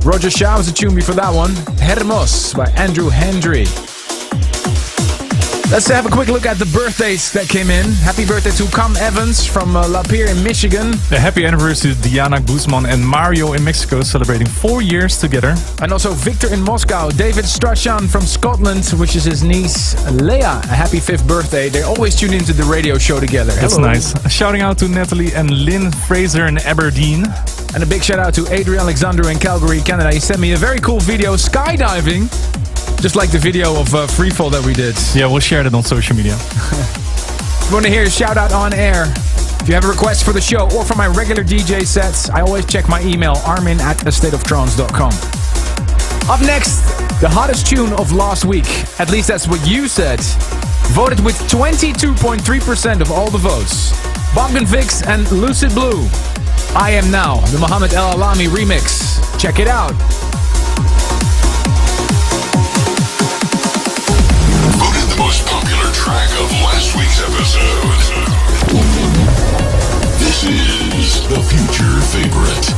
Roger Shah was a tune before that one. Hermos by Andrew Hendry. Let's have a quick look at the birthdays that came in. Happy birthday to Cam Evans from Lapeer in Michigan. A happy anniversary to Diana Guzman and Mario in Mexico, celebrating 4 years together. And also Victor in Moscow. David Strachan from Scotland, which is his niece Leah. A happy 5th birthday. They always tune into the radio show together. That's Hello. nice. Shouting out to Natalie and Lynn Fraser in Aberdeen. And a big shout out to Adrian Alexander in Calgary, Canada. He sent me a very cool video skydiving. Just like the video of Freefall that we did. Yeah, we'll share that on social media. If you want to hear a shout out on air, if you have a request for the show or for my regular DJ sets, I always check my email, armin@astateoftrance.com. Up next, the hottest tune of last week. At least that's what you said. Voted with 22.3% of all the votes. Bogdan Vix and Lucid Blue. I Am Now, the Mohammed El Alami remix. Check it out. Voted the most popular track of last week's episode. This is the future favorite.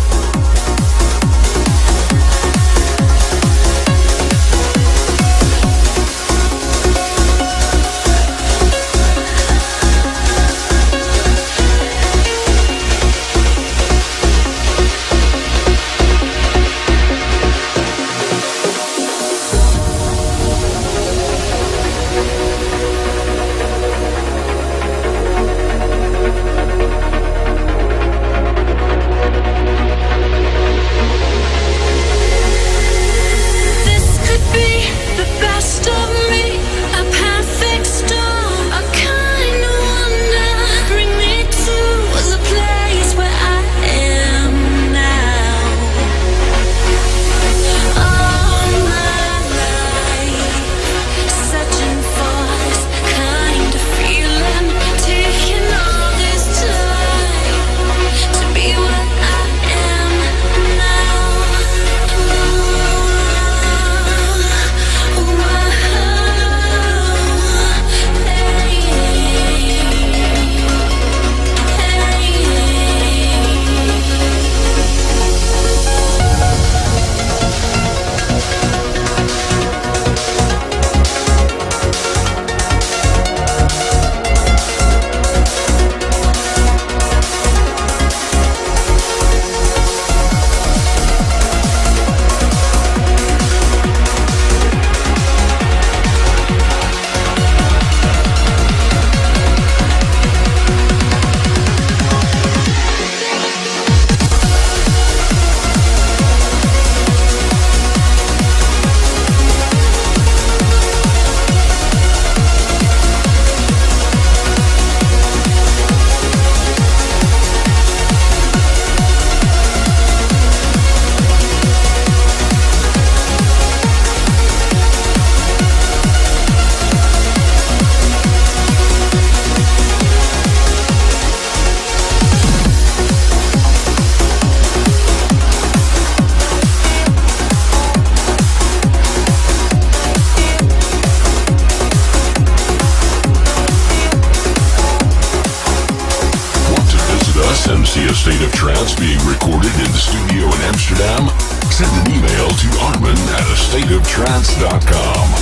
A State of Trance being recorded in the studio in Amsterdam? Send an email to armin@astateoftrance.com.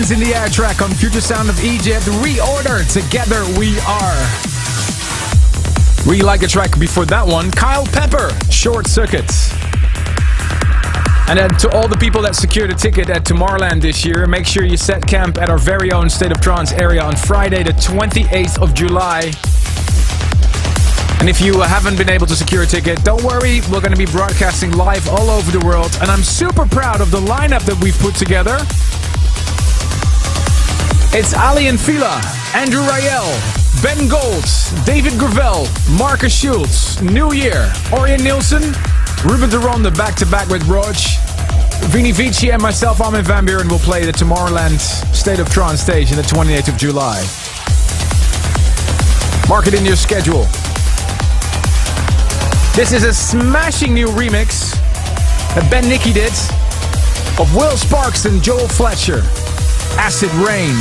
Hands in the Air track on Future Sound of Egypt. Reorder, Together We Are. Really like the track before that one. Kyle Pepper, Short Circuit. And then to all the people that secured a ticket at Tomorrowland this year, make sure you set camp at our very own State of Trance area on Friday the 28th of July. And if you haven't been able to secure a ticket, don't worry, we're going to be broadcasting live all over the world. And I'm super proud of the lineup that we've put together. It's Ali and Fila, Andrew Rayel, Ben Golds, David Gravel, Marcus Schultz, New Year, Orion Nielsen, Ruben de Ronde back-to-back with Rog, Vini Vici and myself, Armin van Buuren, will play the Tomorrowland State of Trance stage on the 28th of July. Mark it in your schedule. This is a smashing new remix that Ben Nicky did of Will Sparks and Joel Fletcher, Acid Rain.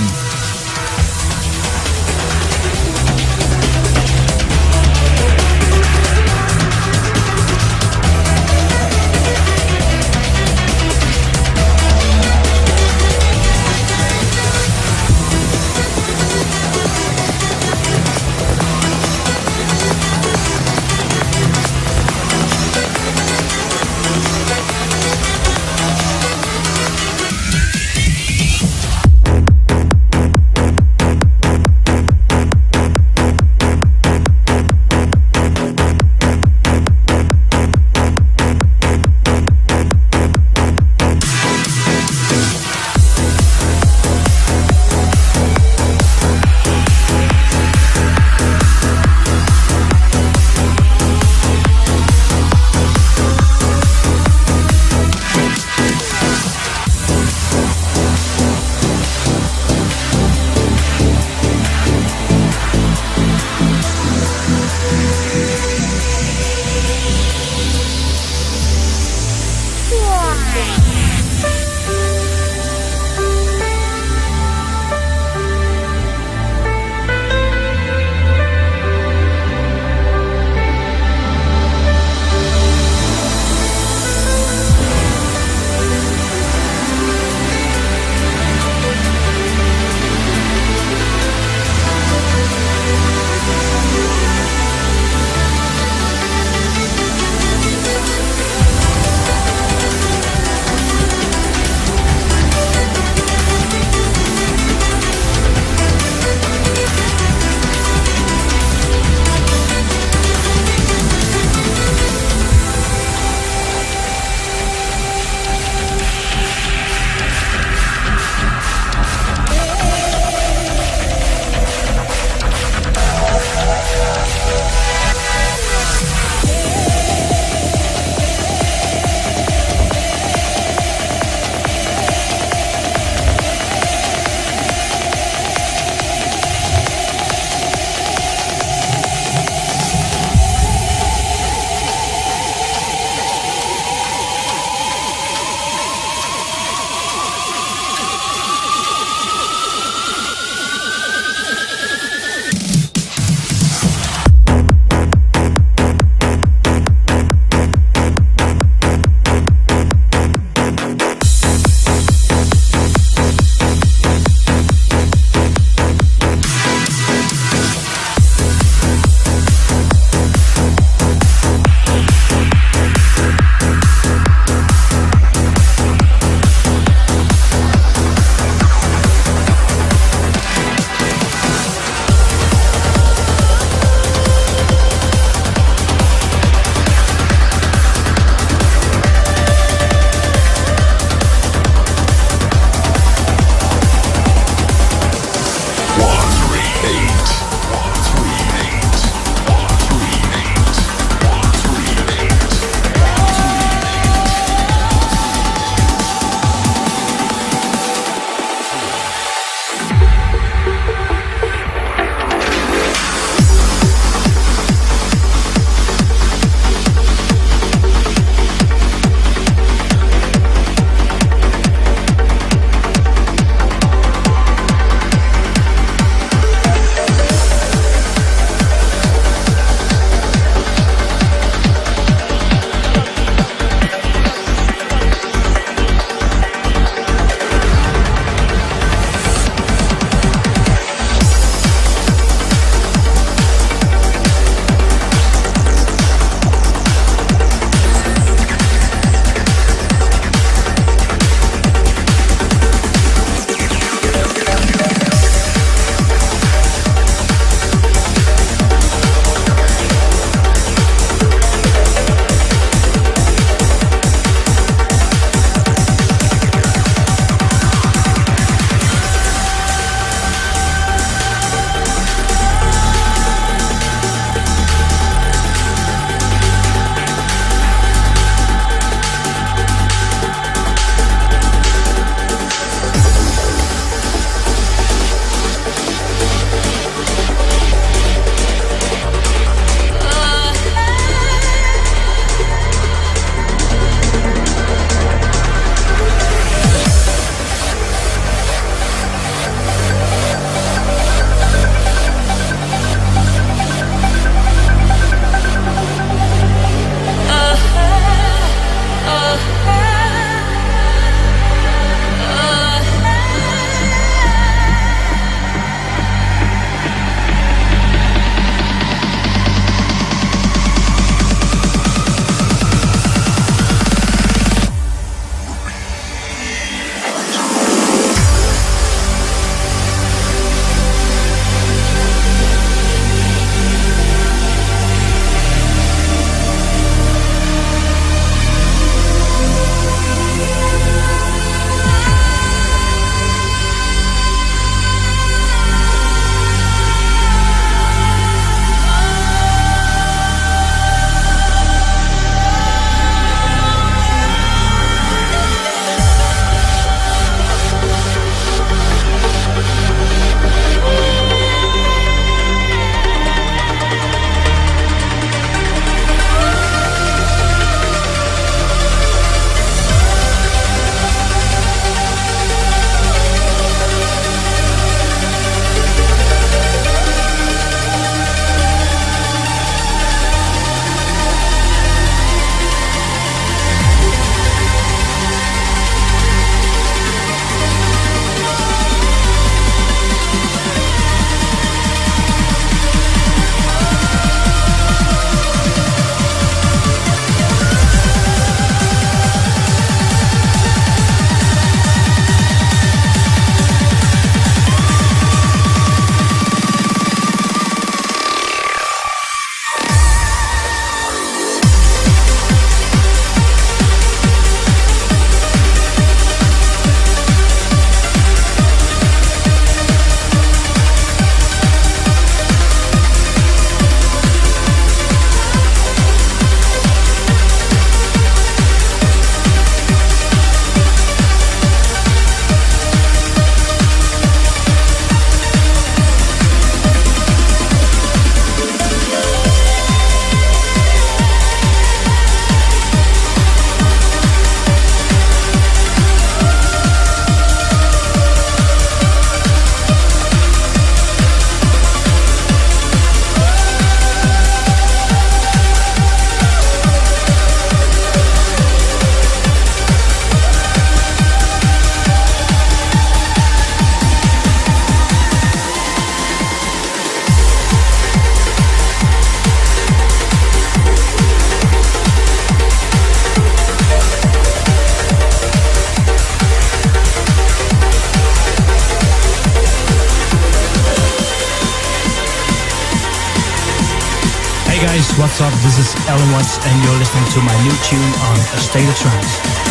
Hey guys, what's up? This is Alan Watts and you're listening to my new tune on A State of Trance.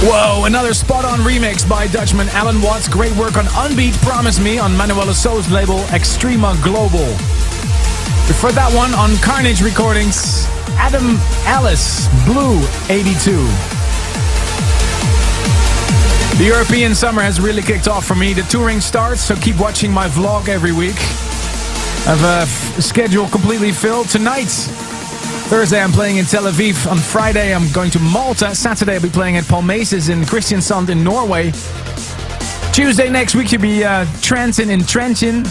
Whoa, another spot-on remix by Dutchman Alan Watts. Great work on Unbeat Promise Me on Manuela So's label Extrema Global. Before that one on Carnage Recordings, Adam Alice, Blue 82. The European summer has really kicked off for me. The touring starts, so keep watching my vlog every week. I have a schedule completely filled. Tonight, Thursday, I'm playing in Tel Aviv. On Friday, I'm going to Malta. Saturday, I'll be playing at Palmeses in Kristiansand in Norway. Tuesday next week, you'll be trancing in Trenčín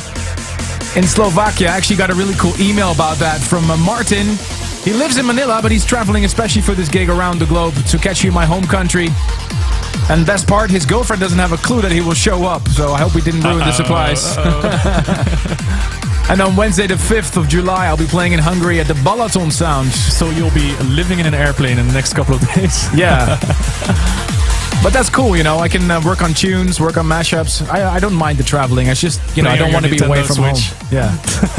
in Slovakia. I actually got a really cool email about that from Martin. He lives in Manila, but he's traveling especially for this gig around the globe to catch you in my home country. And best part, his girlfriend doesn't have a clue that he will show up, so I hope he didn't ruin the surprise. And on Wednesday the 5th of July, I'll be playing in Hungary at the Balaton Sound. So you'll be living in an airplane in the next couple of days? Yeah. But that's cool, you know. I can work on tunes, work on mashups. I don't mind the traveling. It's just, you know, I don't want to be away from home. Yeah.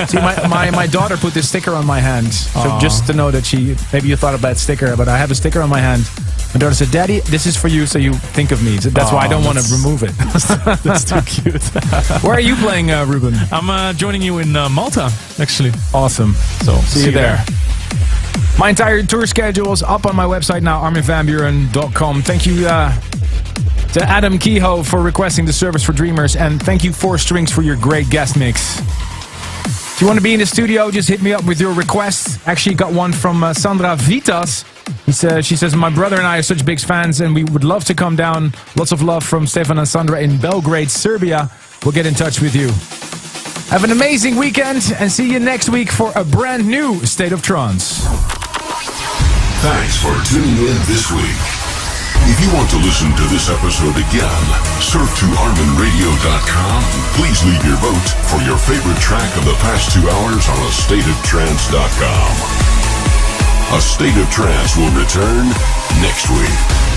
See, my daughter put this sticker on my hand. So just to know that maybe you thought of that sticker, but I have a sticker on my hand. My daughter said, "Daddy, this is for you, so you think of me." So that's why I don't want to remove it. That's too cute. Where are you playing, Ruben? I'm joining you in Malta, actually. Awesome. So see you there. My entire tour schedule is up on my website now, arminvanburen.com. Thank you to Adam Kehoe for requesting the service for Dreamers, and thank you 4 Strings for your great guest mix. If you want to be in the studio, just hit me up with your request. Actually got one from Sandra Vitas. She says, my brother and I are such big fans and we would love to come down. Lots of love from Stefan and Sandra in Belgrade, Serbia. We'll get in touch with you. Have an amazing weekend and see you next week for a brand new State of Trance. Thanks for tuning in this week. If you want to listen to this episode again, surf to ArminRadio.com. Please leave your vote for your favorite track of the past 2 hours on AStateOfTrance.com. A State of Trance will return next week.